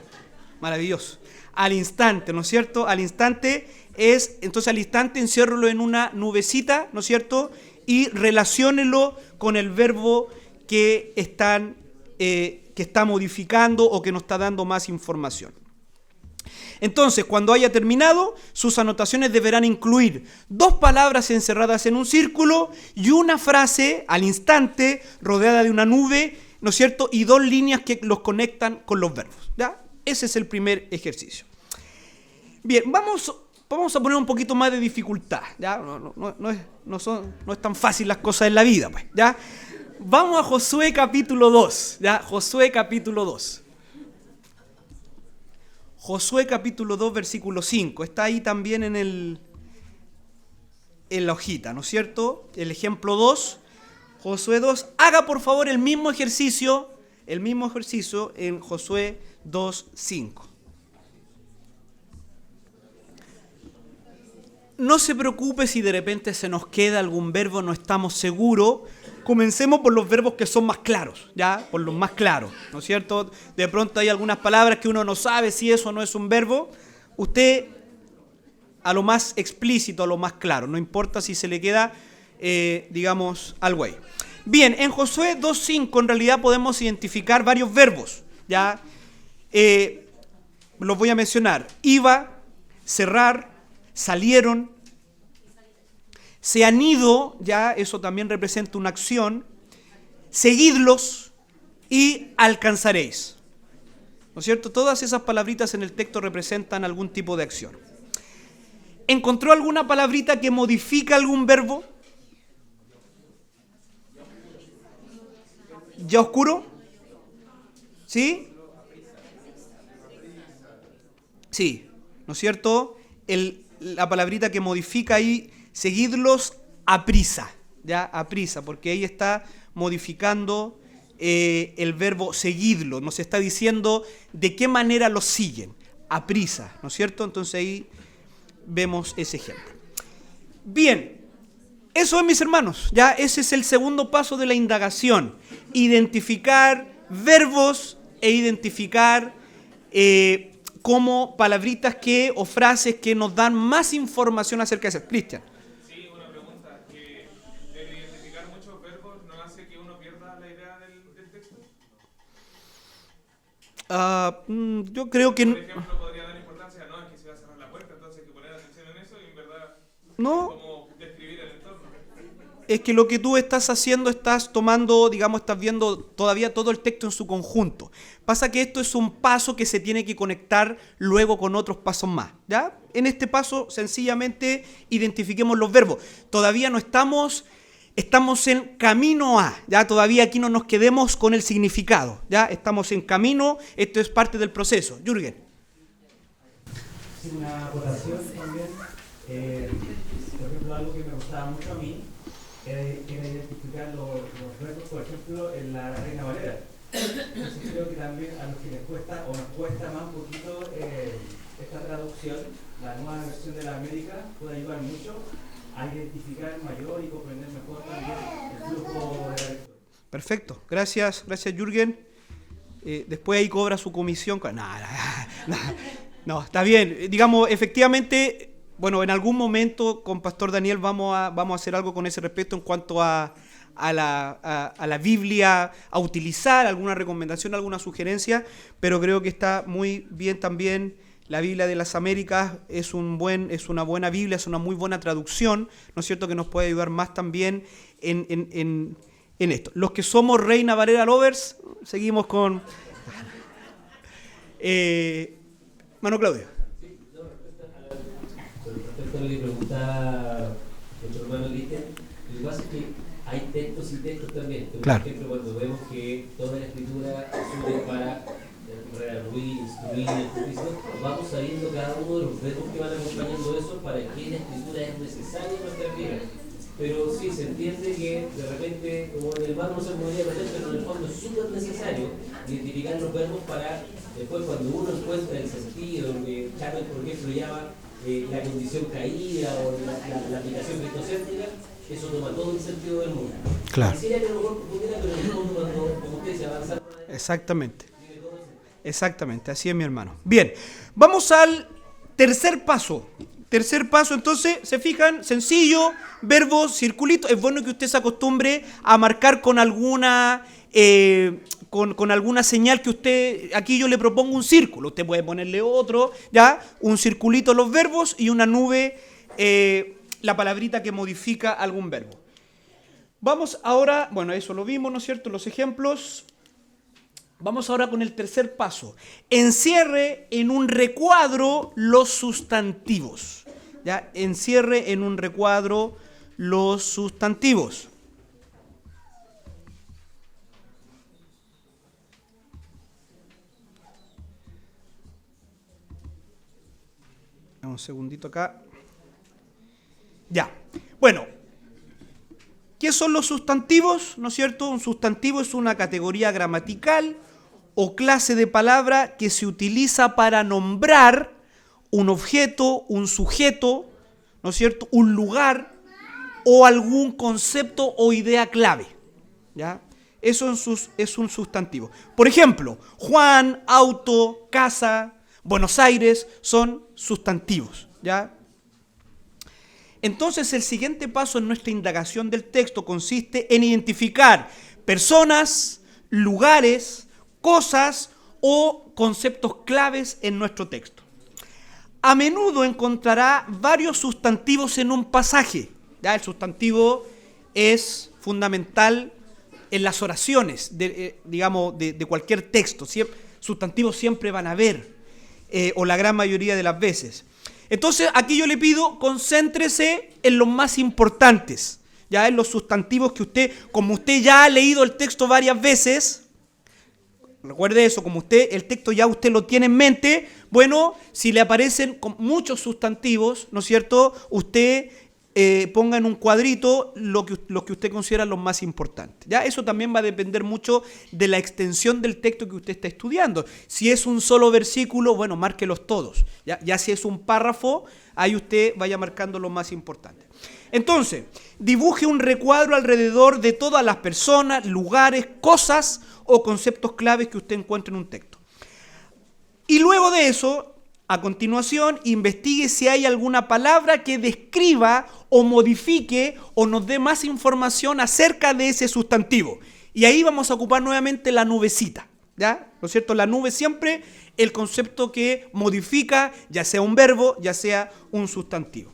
Maravilloso. Al instante, ¿no es cierto? Al instante es, entonces al instante enciérralo en una nubecita, ¿no es cierto? Y relaciónelo con el verbo que está modificando o que nos está dando más información. Entonces, cuando haya terminado, sus anotaciones deberán incluir dos palabras encerradas en un círculo y una frase al instante rodeada de una nube, ¿no es cierto? Y dos líneas que los conectan con los verbos, ¿ya? Ese es el primer ejercicio. Bien, vamos a poner un poquito más de dificultad, ¿ya? No es tan fácil las cosas en la vida, pues, ¿ya? Vamos a Josué capítulo 2, ¿ya? Josué capítulo 2. Josué capítulo 2, versículo 5. Está ahí también en la hojita, ¿no es cierto? El ejemplo 2, Josué 2. Haga por favor el mismo ejercicio en Josué 2, 5. No se preocupe si de repente se nos queda algún verbo, no estamos seguros. Comencemos por los verbos que son más claros, ¿ya? Por los más claros, ¿no es cierto? De pronto hay algunas palabras que uno no sabe si eso no es un verbo. Usted a lo más explícito, a lo más claro, no importa si se le queda, digamos, algo ahí. Bien, en Josué 2.5 en realidad podemos identificar varios verbos, ¿ya? Los voy a mencionar. Iba, cerrar, salieron, se han ido, ya eso también representa una acción, seguidlos y alcanzaréis. ¿No es cierto? Todas esas palabritas en el texto representan algún tipo de acción. ¿Encontró alguna palabrita que modifica algún verbo? ¿Ya oscuro? ¿Sí? Sí, ¿no es cierto? La palabrita que modifica ahí, seguidlos a prisa, ¿ya? A prisa, porque ahí está modificando el verbo seguidlo, nos está diciendo de qué manera los siguen, a prisa, ¿no es cierto? Entonces ahí vemos ese ejemplo. Bien, eso es, mis hermanos, ya ese es el segundo paso de la indagación, identificar verbos e identificar como palabritas o frases que nos dan más información acerca de eso. Cristian. Sí, una pregunta, que el identificar muchos verbos no hace que uno pierda la idea del texto. Yo creo que... Por ejemplo, podría dar importancia, no, es que se va a cerrar la puerta, entonces hay que poner atención en eso y en verdad No, como describir el entorno. es que lo que tú estás haciendo, estás tomando, digamos, estás viendo todavía todo el texto en su conjunto. Pasa que esto es un paso que se tiene que conectar luego con otros pasos más, ¿ya? En este paso, sencillamente, identifiquemos los verbos. Todavía no estamos en camino a, ¿ya? Todavía aquí no nos quedemos con el significado, ¿ya? Estamos en camino, esto es parte del proceso. Jürgen. Sí, una acotación también. Por ejemplo, algo que me gustaba mucho a mí era identificar los verbos, por ejemplo, en la Reina Valera. Entonces creo que también a los que les cuesta o nos cuesta más un poquito esta traducción, la nueva versión de la América puede ayudar mucho a identificar mayor y comprender mejor también el flujo de la lectura. Perfecto, gracias Jürgen. Después ahí cobra su comisión. No, está bien. Digamos, efectivamente, bueno, en algún momento con Pastor Daniel vamos a hacer algo con ese respecto en cuanto a la Biblia, a utilizar alguna recomendación, alguna sugerencia, pero creo que está muy bien también. La Biblia de las Américas es una buena Biblia, es una muy buena traducción, ¿no es cierto?, que nos puede ayudar más también en esto. Los que somos Reina Valera lovers, seguimos con... Mano Claudio. Sí, no, respecto a lo que preguntaba nuestro hermano Cristian, lo que pasa es que hay textos y textos también. Claro. Por ejemplo, cuando vemos que toda la escritura sube para redarguir, instruir, el juicio, vamos sabiendo cada uno de los verbos que van acompañando eso para que la escritura es necesaria en nuestra vida. Pero sí, se entiende que de repente, como en el mar no se podría meter, pero en el fondo es súper necesario identificar los verbos para después cuando uno encuentra el sentido, lo que Chávez, por ejemplo, llama la condición caída o la aplicación cristocéntrica, eso toma todo el sentido del mundo. Claro. Quisiera que a lo mejor pudiera, pero en el fondo cuando, como usted dice, avanzar. Exactamente, así es, mi hermano. Bien, vamos al tercer paso. Tercer paso, entonces, se fijan, sencillo, verbo, circulito. Es bueno que usted se acostumbre a marcar con alguna señal que usted, aquí yo le propongo un círculo, usted puede ponerle otro, ¿ya? Un circulito los verbos y una nube, la palabrita que modifica algún verbo. Vamos ahora, bueno, eso lo vimos, ¿no es cierto?, los ejemplos. Vamos ahora con el tercer paso. Encierre en un recuadro los sustantivos. ¿Ya? Encierre en un recuadro los sustantivos. Un segundito acá. Ya. Bueno. ¿Qué son los sustantivos? ¿No es cierto? Un sustantivo es una categoría gramatical o clase de palabra que se utiliza para nombrar un objeto, un sujeto, ¿no es cierto?, un lugar o algún concepto o idea clave, ¿ya? Eso es un sustantivo. Por ejemplo, Juan, auto, casa, Buenos Aires son sustantivos, ¿ya? Entonces, el siguiente paso en nuestra indagación del texto consiste en identificar personas, lugares, cosas o conceptos claves en nuestro texto. A menudo encontrará varios sustantivos en un pasaje. ¿Ya? El sustantivo es fundamental en las oraciones, de cualquier texto. Sustantivos siempre van a haber, o la gran mayoría de las veces. Entonces, aquí yo le pido, concéntrese en los más importantes, ya en los sustantivos que usted, como usted ya ha leído el texto varias veces, Recuerde eso, como el texto ya usted lo tiene en mente, bueno, si le aparecen con muchos sustantivos, ¿no es cierto?, usted ponga en un cuadrito lo que usted considera los más importantes. ¿Ya? Eso también va a depender mucho de la extensión del texto que usted está estudiando. Si es un solo versículo, bueno, márquelos todos. Ya si es un párrafo, ahí usted vaya marcando lo más importante. Entonces, dibuje un recuadro alrededor de todas las personas, lugares, cosas o conceptos claves que usted encuentre en un texto. Y luego de eso, a continuación, investigue si hay alguna palabra que describa o modifique o nos dé más información acerca de ese sustantivo. Y ahí vamos a ocupar nuevamente la nubecita, ¿ya? ¿No es cierto? La nube siempre el concepto que modifica, ya sea un verbo, ya sea un sustantivo.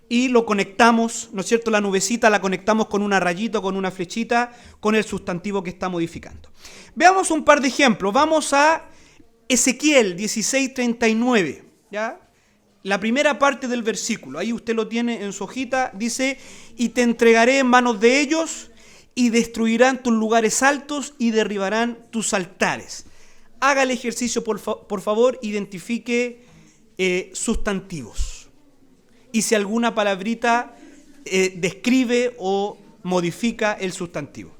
Y lo conectamos, ¿no es cierto? La nubecita la conectamos con una rayita, con una flechita, con el sustantivo que está modificando. Veamos un par de ejemplos. Vamos a Ezequiel 16:39, ¿ya? La primera parte del versículo, ahí usted lo tiene en su hojita, dice: y te entregaré en manos de ellos, y destruirán tus lugares altos, y derribarán tus altares. Haga el ejercicio, por favor, identifique sustantivos. Y si alguna palabrita describe o modifica el sustantivo.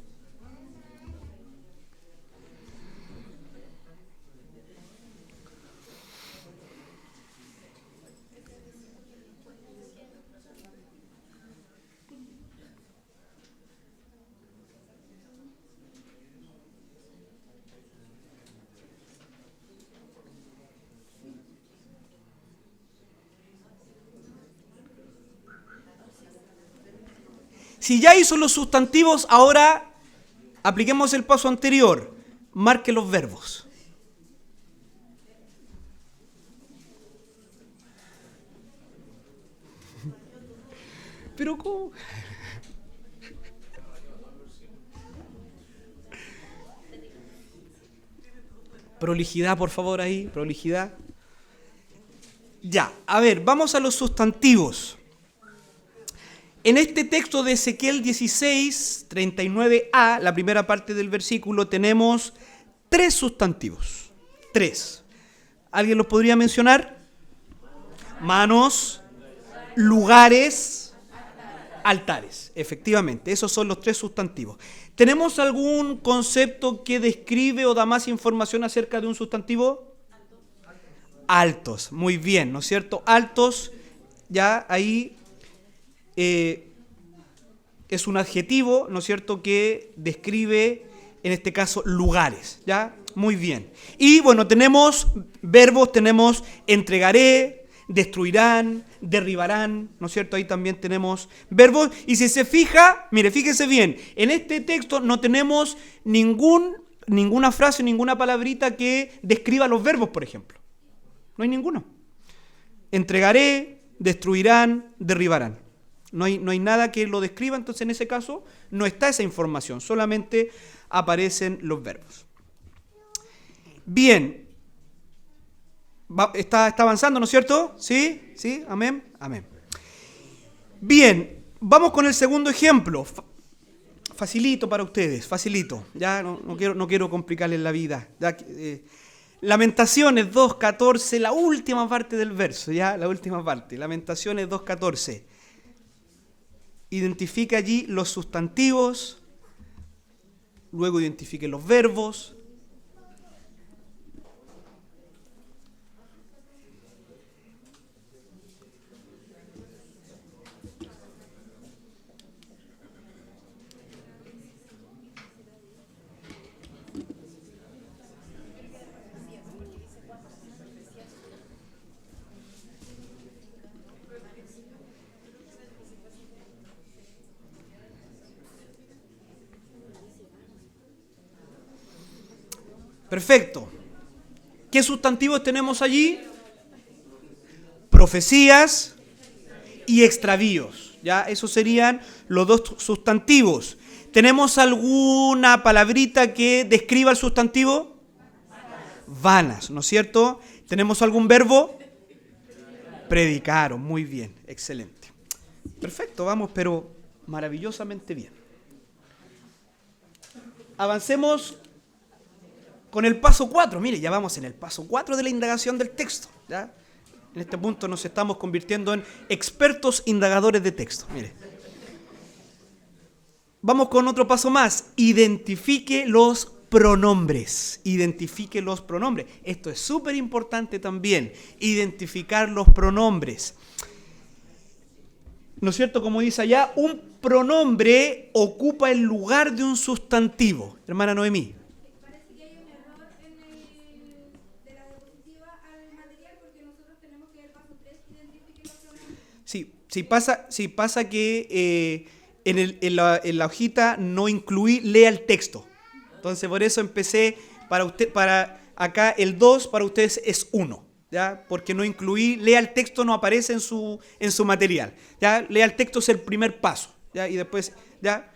Si ya hizo los sustantivos, ahora apliquemos el paso anterior. Marque los verbos. ¿Pero cómo? Prolijidad, por favor, ahí. Prolijidad. Ya, a ver, vamos a los sustantivos. En este texto de Ezequiel 16, 39a, la primera parte del versículo, tenemos 3 sustantivos. 3. ¿Alguien los podría mencionar? Manos, lugares, altares. Efectivamente, esos son los 3 sustantivos. ¿Tenemos algún concepto que describe o da más información acerca de un sustantivo? Altos. Muy bien, ¿no es cierto? Altos, ya ahí... es un adjetivo, ¿no es cierto?, que describe, en este caso, lugares, ¿ya? Muy bien. Y bueno, tenemos verbos, tenemos entregaré, destruirán, derribarán, ¿no es cierto? Ahí también tenemos verbos. Y si se fija, mire, fíjese bien, en este texto no tenemos ninguna frase, ninguna palabrita que describa los verbos, por ejemplo. No hay ninguno. Entregaré, destruirán, derribarán. No hay nada que lo describa, entonces en ese caso no está esa información, solamente aparecen los verbos. Bien, está avanzando, ¿no es cierto? ¿Sí? ¿Sí? ¿Amén? Amén. Bien, vamos con el segundo ejemplo. Facilito para ustedes, facilito. Ya no quiero complicarles la vida. Ya, Lamentaciones 2:14, la última parte del verso, ya, la última parte. Lamentaciones 2:14. Identifique allí los sustantivos, luego identifique los verbos. Perfecto. ¿Qué sustantivos tenemos allí? Profecías y extravíos. ¿Ya? Esos serían los 2 sustantivos. ¿Tenemos alguna palabrita que describa el sustantivo? Vanas, ¿no es cierto? ¿Tenemos algún verbo? Predicaron. Muy bien, excelente. Perfecto, vamos, pero maravillosamente bien. Avancemos con el paso 4. Mire, ya vamos en el paso 4 de la indagación del texto. ¿Ya? En este punto nos estamos convirtiendo en expertos indagadores de texto. Mire. Vamos con otro paso más. Identifique los pronombres. Identifique los pronombres. Esto es súper importante también. Identificar los pronombres. ¿No es cierto? Como dice allá, un pronombre ocupa el lugar de un sustantivo. Hermana Noemí. Parece que hay un error de la diapositiva al material porque nosotros tenemos que ver el paso 3, identifique los pronombres. Sí, pasa que en la hojita no incluí lea el texto. Entonces por eso empecé para acá el 2 para ustedes es 1. ¿Ya? Porque no incluí, lea el texto, no aparece en su material. ¿Ya? Lea el texto es el primer paso. ¿Ya? Y después, ¿ya?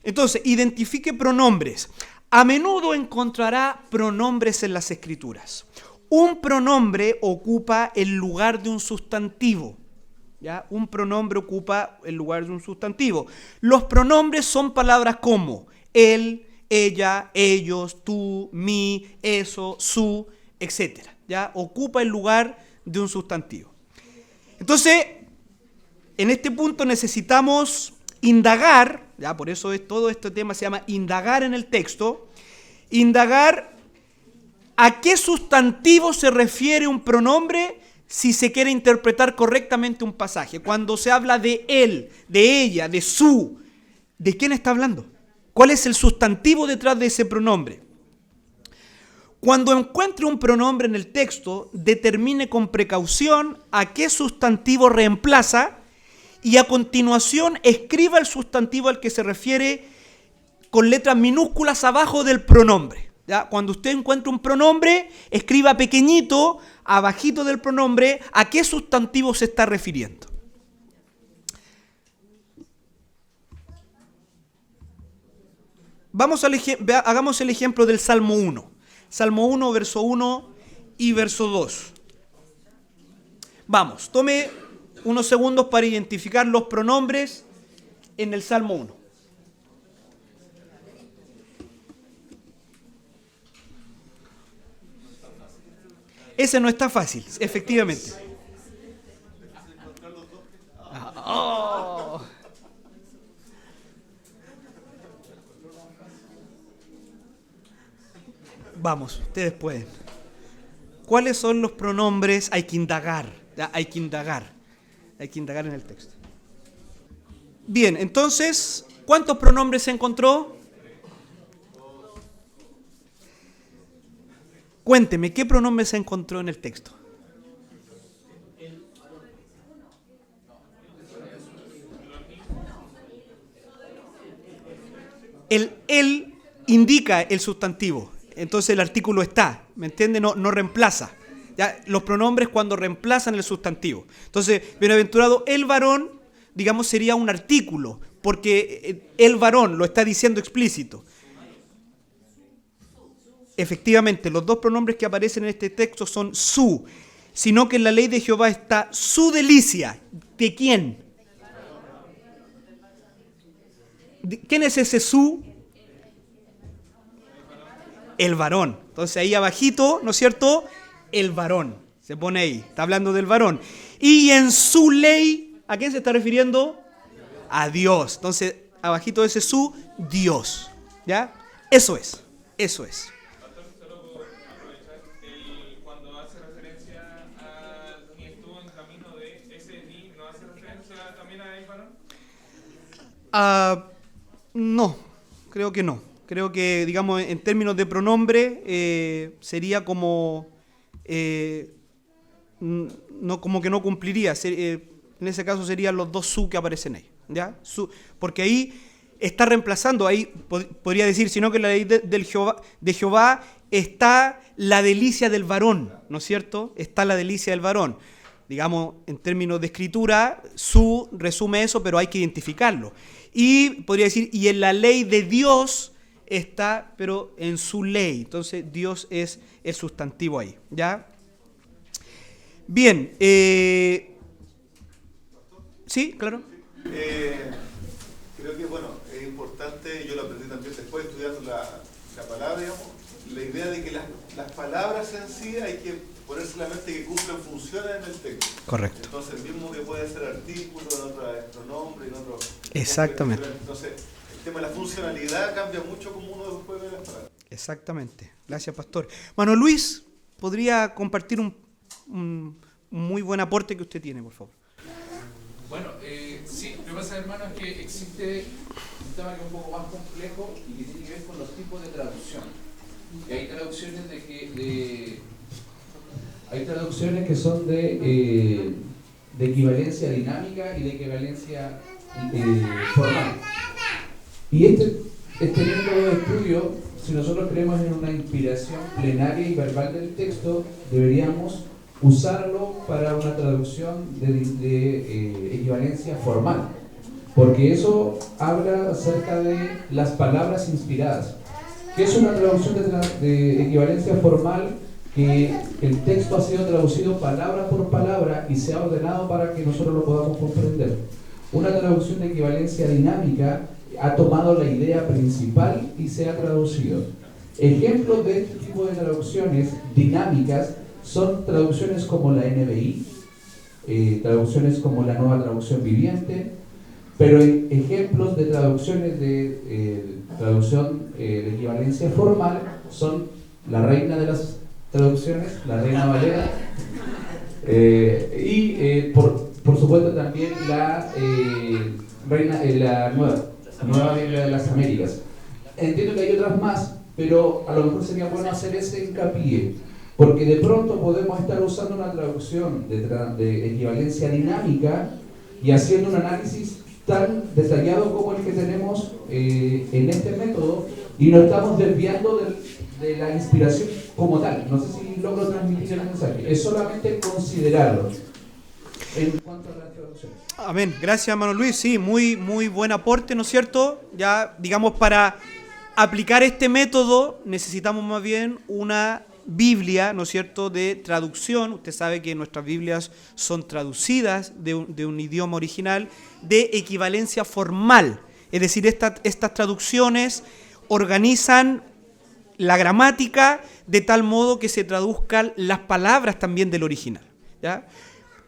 Entonces, identifique pronombres. A menudo encontrará pronombres en las escrituras. Un pronombre ocupa el lugar de un sustantivo. ¿Ya? Un pronombre ocupa el lugar de un sustantivo. Los pronombres son palabras como él, ella, ellos, tú, mí, eso, su, etc. ¿Ya? Ocupa el lugar de un sustantivo. Entonces, en este punto necesitamos indagar, ¿ya? Por eso todo este tema se llama indagar en el texto, indagar a qué sustantivo se refiere un pronombre si se quiere interpretar correctamente un pasaje. Cuando se habla de él, de ella, de su, ¿de quién está hablando? ¿Cuál es el sustantivo detrás de ese pronombre? Cuando encuentre un pronombre en el texto, determine con precaución a qué sustantivo reemplaza y a continuación escriba el sustantivo al que se refiere con letras minúsculas abajo del pronombre. ¿Ya? Cuando usted encuentre un pronombre, escriba pequeñito, abajito del pronombre, a qué sustantivo se está refiriendo. Hagamos el ejemplo del Salmo 1. Salmo 1, verso 1 y verso 2. Vamos, tome unos segundos para identificar los pronombres en el Salmo 1. Ese no está fácil, efectivamente. Oh. Vamos, ustedes pueden. ¿Cuáles son los pronombres? Hay que indagar, ¿ya? Hay que indagar en el texto. Bien, entonces, ¿cuántos pronombres se encontró? Cuénteme, ¿qué pronombre se encontró en el texto? El él indica el sustantivo. Entonces el artículo está, ¿me entiende? No reemplaza. ¿Ya? Los pronombres cuando reemplazan el sustantivo. Entonces, bienaventurado el varón, digamos, sería un artículo, porque el varón lo está diciendo explícito. Efectivamente, los dos pronombres que aparecen en este texto son su, sino que en la ley de Jehová está su delicia. ¿De quién? ¿Quién es ese su? El varón. Entonces ahí abajito, ¿no es cierto? El varón. Se pone ahí. Está hablando del varón. Y en su ley, ¿a quién se está refiriendo? A Dios. Entonces, abajito ese su, Dios. ¿Ya? Eso es. Eso es. Solo por aprovechar, cuando hace referencia a ni estuvo en camino de ese ni, ¿no hace referencia también a el varón? No, creo que no. Creo que, digamos, en términos de pronombre, sería como, no, como que no cumpliría. En ese caso serían los dos su que aparecen ahí. ¿Ya? Porque ahí está reemplazando, ahí podría decir, sino que en la ley de Jehová está la delicia del varón, ¿no es cierto? Está la delicia del varón. Digamos, en términos de escritura, su resume eso, pero hay que identificarlo. Y podría decir, y en la ley de Dios está, pero en su ley. Entonces, Dios es el sustantivo ahí, ¿ya? Bien. ¿Sí? Claro. Creo que, bueno, es importante, yo lo aprendí también después estudiando la palabra, digamos, la idea de que las palabras en sí hay que ponerse la mente que cumplen funciones en el texto. Correcto. Entonces, el mismo que puede ser artículo, en otro pronombre, en otro... Exactamente. Entonces, el tema de la funcionalidad cambia mucho como uno después ve las palabras. Exactamente. Gracias, pastor. Manuel Luis, ¿podría compartir un muy buen aporte que usted tiene, por favor? Bueno, sí, lo que pasa, hermano, es que existe un tema que es un poco más complejo y que tiene que ver con los tipos de traducción. Y hay traducciones hay traducciones que son de equivalencia dinámica y de equivalencia formal. Y este método de estudio, si nosotros creemos en una inspiración plenaria y verbal del texto, deberíamos usarlo para una traducción de equivalencia formal, porque eso habla acerca de las palabras inspiradas. ¿Qué es una traducción de equivalencia formal? Que el texto ha sido traducido palabra por palabra y se ha ordenado para que nosotros lo podamos comprender. Una traducción de equivalencia dinámica ha tomado la idea principal y se ha traducido. Ejemplos de este tipo de traducciones dinámicas son traducciones como la NBI, traducciones como la Nueva Traducción Viviente, pero ejemplos de traducciones de traducción de equivalencia formal son la reina de las traducciones, la Reina Valera, y por supuesto también la Nueva Biblia de las Américas. Entiendo que hay otras más, pero a lo mejor sería bueno hacer ese hincapié, porque de pronto podemos estar usando una traducción de equivalencia dinámica y haciendo un análisis tan detallado como el que tenemos en este método, y nos estamos desviando de la inspiración como tal. No sé si logro transmitir el mensaje. Es solamente considerarlo en cuanto a las traducciones. Amén. Gracias, Manuel Luis. Sí, muy buen aporte, ¿no es cierto? Ya, digamos, para aplicar este método necesitamos más bien una Biblia, ¿no es cierto?, de traducción. Usted sabe que nuestras Biblias son traducidas de un idioma original, de equivalencia formal. Es decir, estas traducciones organizan la gramática de tal modo que se traduzcan las palabras también del original, ¿ya?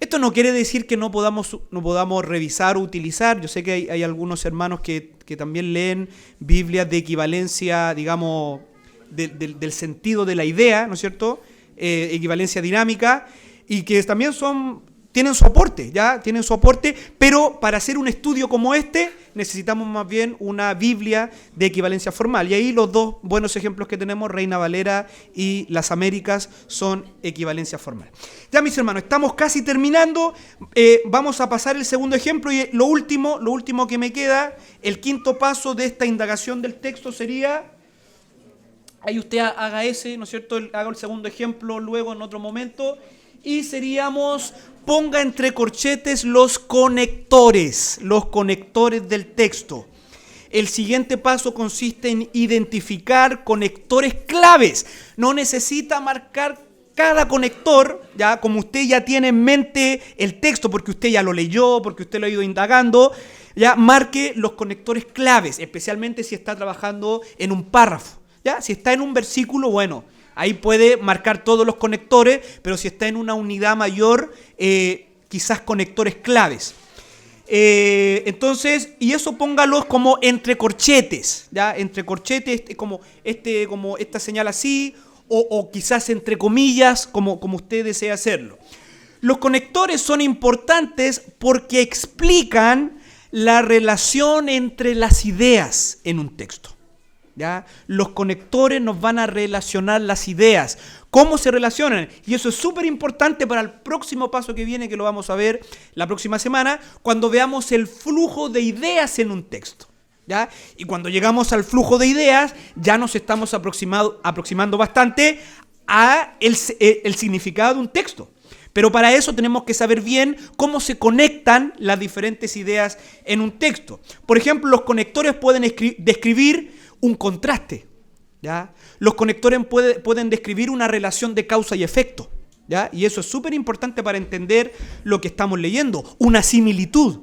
Esto no quiere decir que no podamos revisar o utilizar. Yo sé que hay algunos hermanos que también leen Biblias de equivalencia, digamos, del sentido de la idea, ¿no es cierto? Equivalencia dinámica, y que también tienen su aporte, ¿ya? Tienen su aporte, pero para hacer un estudio como este necesitamos más bien una Biblia de equivalencia formal. Y ahí los dos buenos ejemplos que tenemos, Reina Valera y las Américas, son equivalencia formal. Ya, mis hermanos, estamos casi terminando. Vamos a pasar el segundo ejemplo, y lo último que me queda, el quinto paso de esta indagación del texto sería... Ahí usted haga ese, ¿no es cierto? Haga el segundo ejemplo luego en otro momento. Y seríamos, ponga entre corchetes los conectores del texto. El siguiente paso consiste en identificar conectores claves. No necesita marcar cada conector, ya como usted ya tiene en mente el texto, porque usted ya lo leyó, porque usted lo ha ido indagando, ya marque los conectores claves, especialmente si está trabajando en un párrafo. ¿Ya? Si está en un versículo, bueno, ahí puede marcar todos los conectores, pero si está en una unidad mayor, quizás conectores claves. Entonces, y eso póngalos como entre corchetes, ¿ya? Entre corchetes, como esta señal así, o quizás entre comillas, como usted desea hacerlo. Los conectores son importantes porque explican la relación entre las ideas en un texto. ¿Ya? Los conectores nos van a relacionar las ideas. ¿Cómo se relacionan? Y eso es súper importante para el próximo paso que viene, que lo vamos a ver la próxima semana, cuando veamos el flujo de ideas en un texto. ¿Ya? Y cuando llegamos al flujo de ideas, ya nos estamos aproximando bastante a el significado de un texto. Pero para eso tenemos que saber bien cómo se conectan las diferentes ideas en un texto. Por ejemplo, los conectores pueden describir un contraste, ¿ya? Los conectores pueden describir una relación de causa y efecto, ¿ya? Y eso es súper importante para entender lo que estamos leyendo, una similitud.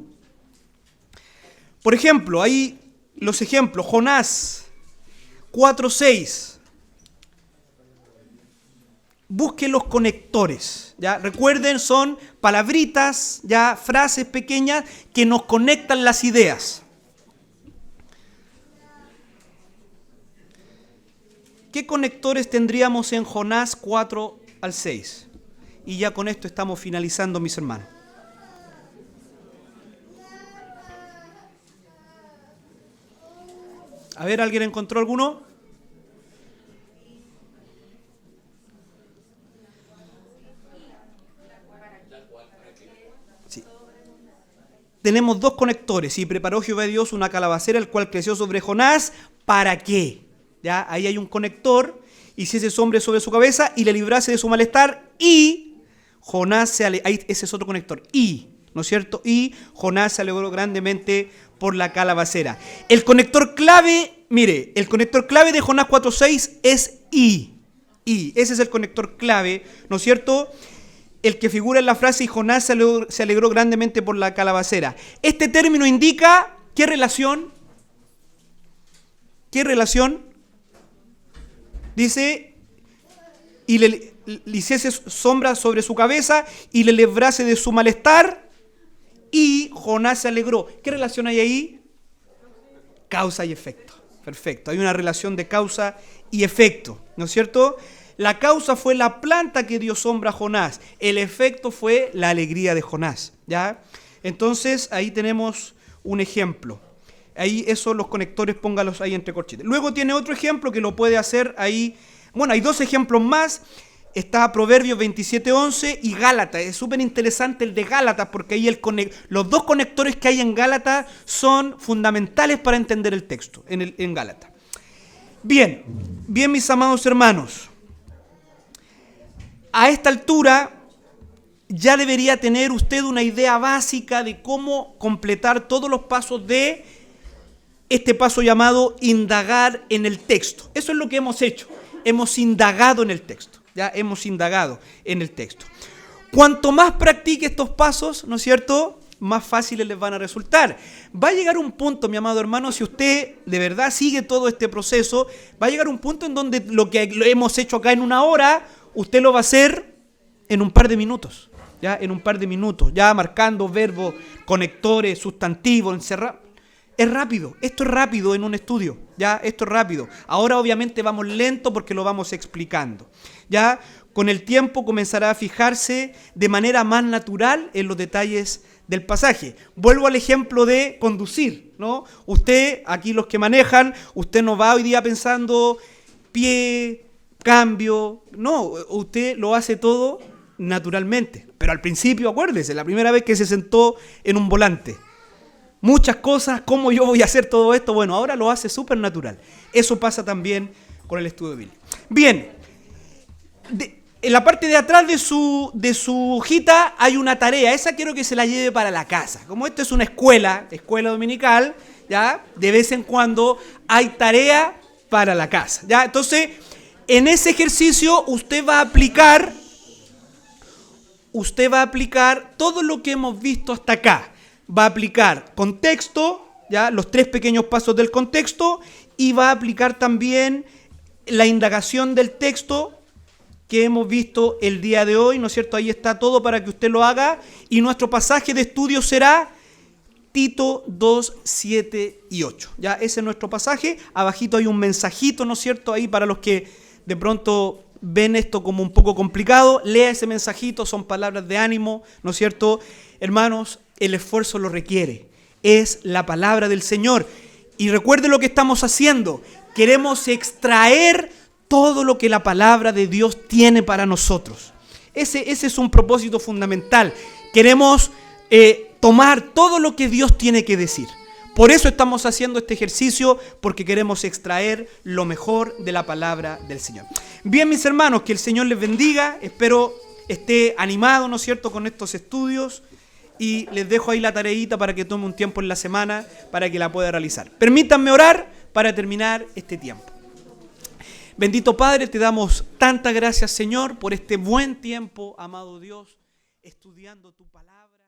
Por ejemplo, ahí los ejemplos, Jonás 4:6. busque los conectores. ¿Ya? Recuerden, son palabritas, ya frases pequeñas que nos conectan las ideas. ¿Qué conectores tendríamos en Jonás 4 al 6? Y ya con esto estamos finalizando, mis hermanos. A ver, ¿alguien encontró alguno? Sí. Tenemos dos conectores. Y preparó Jehová Dios una calabacera, el cual creció sobre Jonás. ¿Para qué? ¿Ya? Ahí hay un conector. Hiciese sombra sobre su cabeza y le librase de su malestar. Y Jonás se alegró. Ese es otro conector. Y, ¿no es cierto? Y Jonás se alegró grandemente por la calabacera. El conector clave, mire, el conector clave de Jonás 4.6 es y. Ese es el conector clave, ¿no es cierto? El que figura en la frase y Jonás se alegró grandemente por la calabacera. Este término indica ¿qué relación? ¿Qué relación? Dice, y le hiciese sombra sobre su cabeza y le librase de su malestar. Y Jonás se alegró. ¿Qué relación hay ahí? Causa y efecto. Perfecto. Hay una relación de causa y efecto, ¿no es cierto? La causa fue la planta que dio sombra a Jonás. El efecto fue la alegría de Jonás, ¿ya? Entonces, ahí tenemos un ejemplo. Ahí los conectores, póngalos ahí entre corchetes. Luego tiene otro ejemplo que lo puede hacer ahí. Bueno, hay dos ejemplos más. Está Proverbios 27:11 y Gálatas. Es súper interesante el de Gálatas porque ahí los dos conectores que hay en Gálatas son fundamentales para entender el texto en Gálatas. Bien, mis amados hermanos. A esta altura ya debería tener usted una idea básica de cómo completar todos los pasos de este paso llamado indagar en el texto. Eso es lo que hemos hecho. Hemos indagado en el texto. Ya hemos indagado en el texto. Cuanto más practique estos pasos, ¿no es cierto?, más fáciles les van a resultar. Va a llegar un punto, mi amado hermano, si usted de verdad sigue todo este proceso, va a llegar un punto en donde lo que hemos hecho acá en una hora, usted lo va a hacer en un par de minutos. Ya, en un par de minutos, ya marcando verbos, conectores, sustantivos, encerrar. Es rápido, esto es rápido en un estudio, ya, esto es rápido. Ahora obviamente vamos lento porque lo vamos explicando. Ya, con el tiempo comenzará a fijarse de manera más natural en los detalles del pasaje. Vuelvo al ejemplo de conducir, ¿no? Usted, aquí los que manejan, usted no va hoy día pensando pie, cambio, no, usted lo hace todo naturalmente. Pero al principio, acuérdese, la primera vez que se sentó en un volante. Muchas cosas, ¿cómo yo voy a hacer todo esto? Bueno, ahora lo hace súper natural. Eso pasa también con el estudio bíblico. Bien, en la parte de atrás de su hojita hay una tarea. Esa quiero que se la lleve para la casa. Como esto es una escuela dominical, ¿ya? De vez en cuando hay tarea para la casa, ¿ya? Entonces, en ese ejercicio usted va a aplicar todo lo que hemos visto hasta acá. Va a aplicar contexto, ¿ya? Los 3 pequeños pasos del contexto, y va a aplicar también la indagación del texto que hemos visto el día de hoy, ¿no es cierto? Ahí está todo para que usted lo haga, y nuestro pasaje de estudio será Tito 2, 7 y 8. ¿Ya? Ese es nuestro pasaje. Abajito hay un mensajito, ¿no es cierto? Ahí para los que de pronto ven esto como un poco complicado, lea ese mensajito, son palabras de ánimo, ¿no es cierto? Hermanos, el esfuerzo lo requiere, es la palabra del Señor. Y recuerde lo que estamos haciendo, queremos extraer todo lo que la palabra de Dios tiene para nosotros. Ese es un propósito fundamental. Queremos tomar todo lo que Dios tiene que decir. Por eso estamos haciendo este ejercicio, porque queremos extraer lo mejor de la palabra del Señor. Bien, mis hermanos, que el Señor les bendiga. Espero esté animado, ¿no es cierto?, con estos estudios. Y les dejo ahí la tareita para que tome un tiempo en la semana para que la pueda realizar. Permítanme orar para terminar este tiempo. Bendito Padre, te damos tantas gracias, Señor, por este buen tiempo, amado Dios, estudiando tu palabra.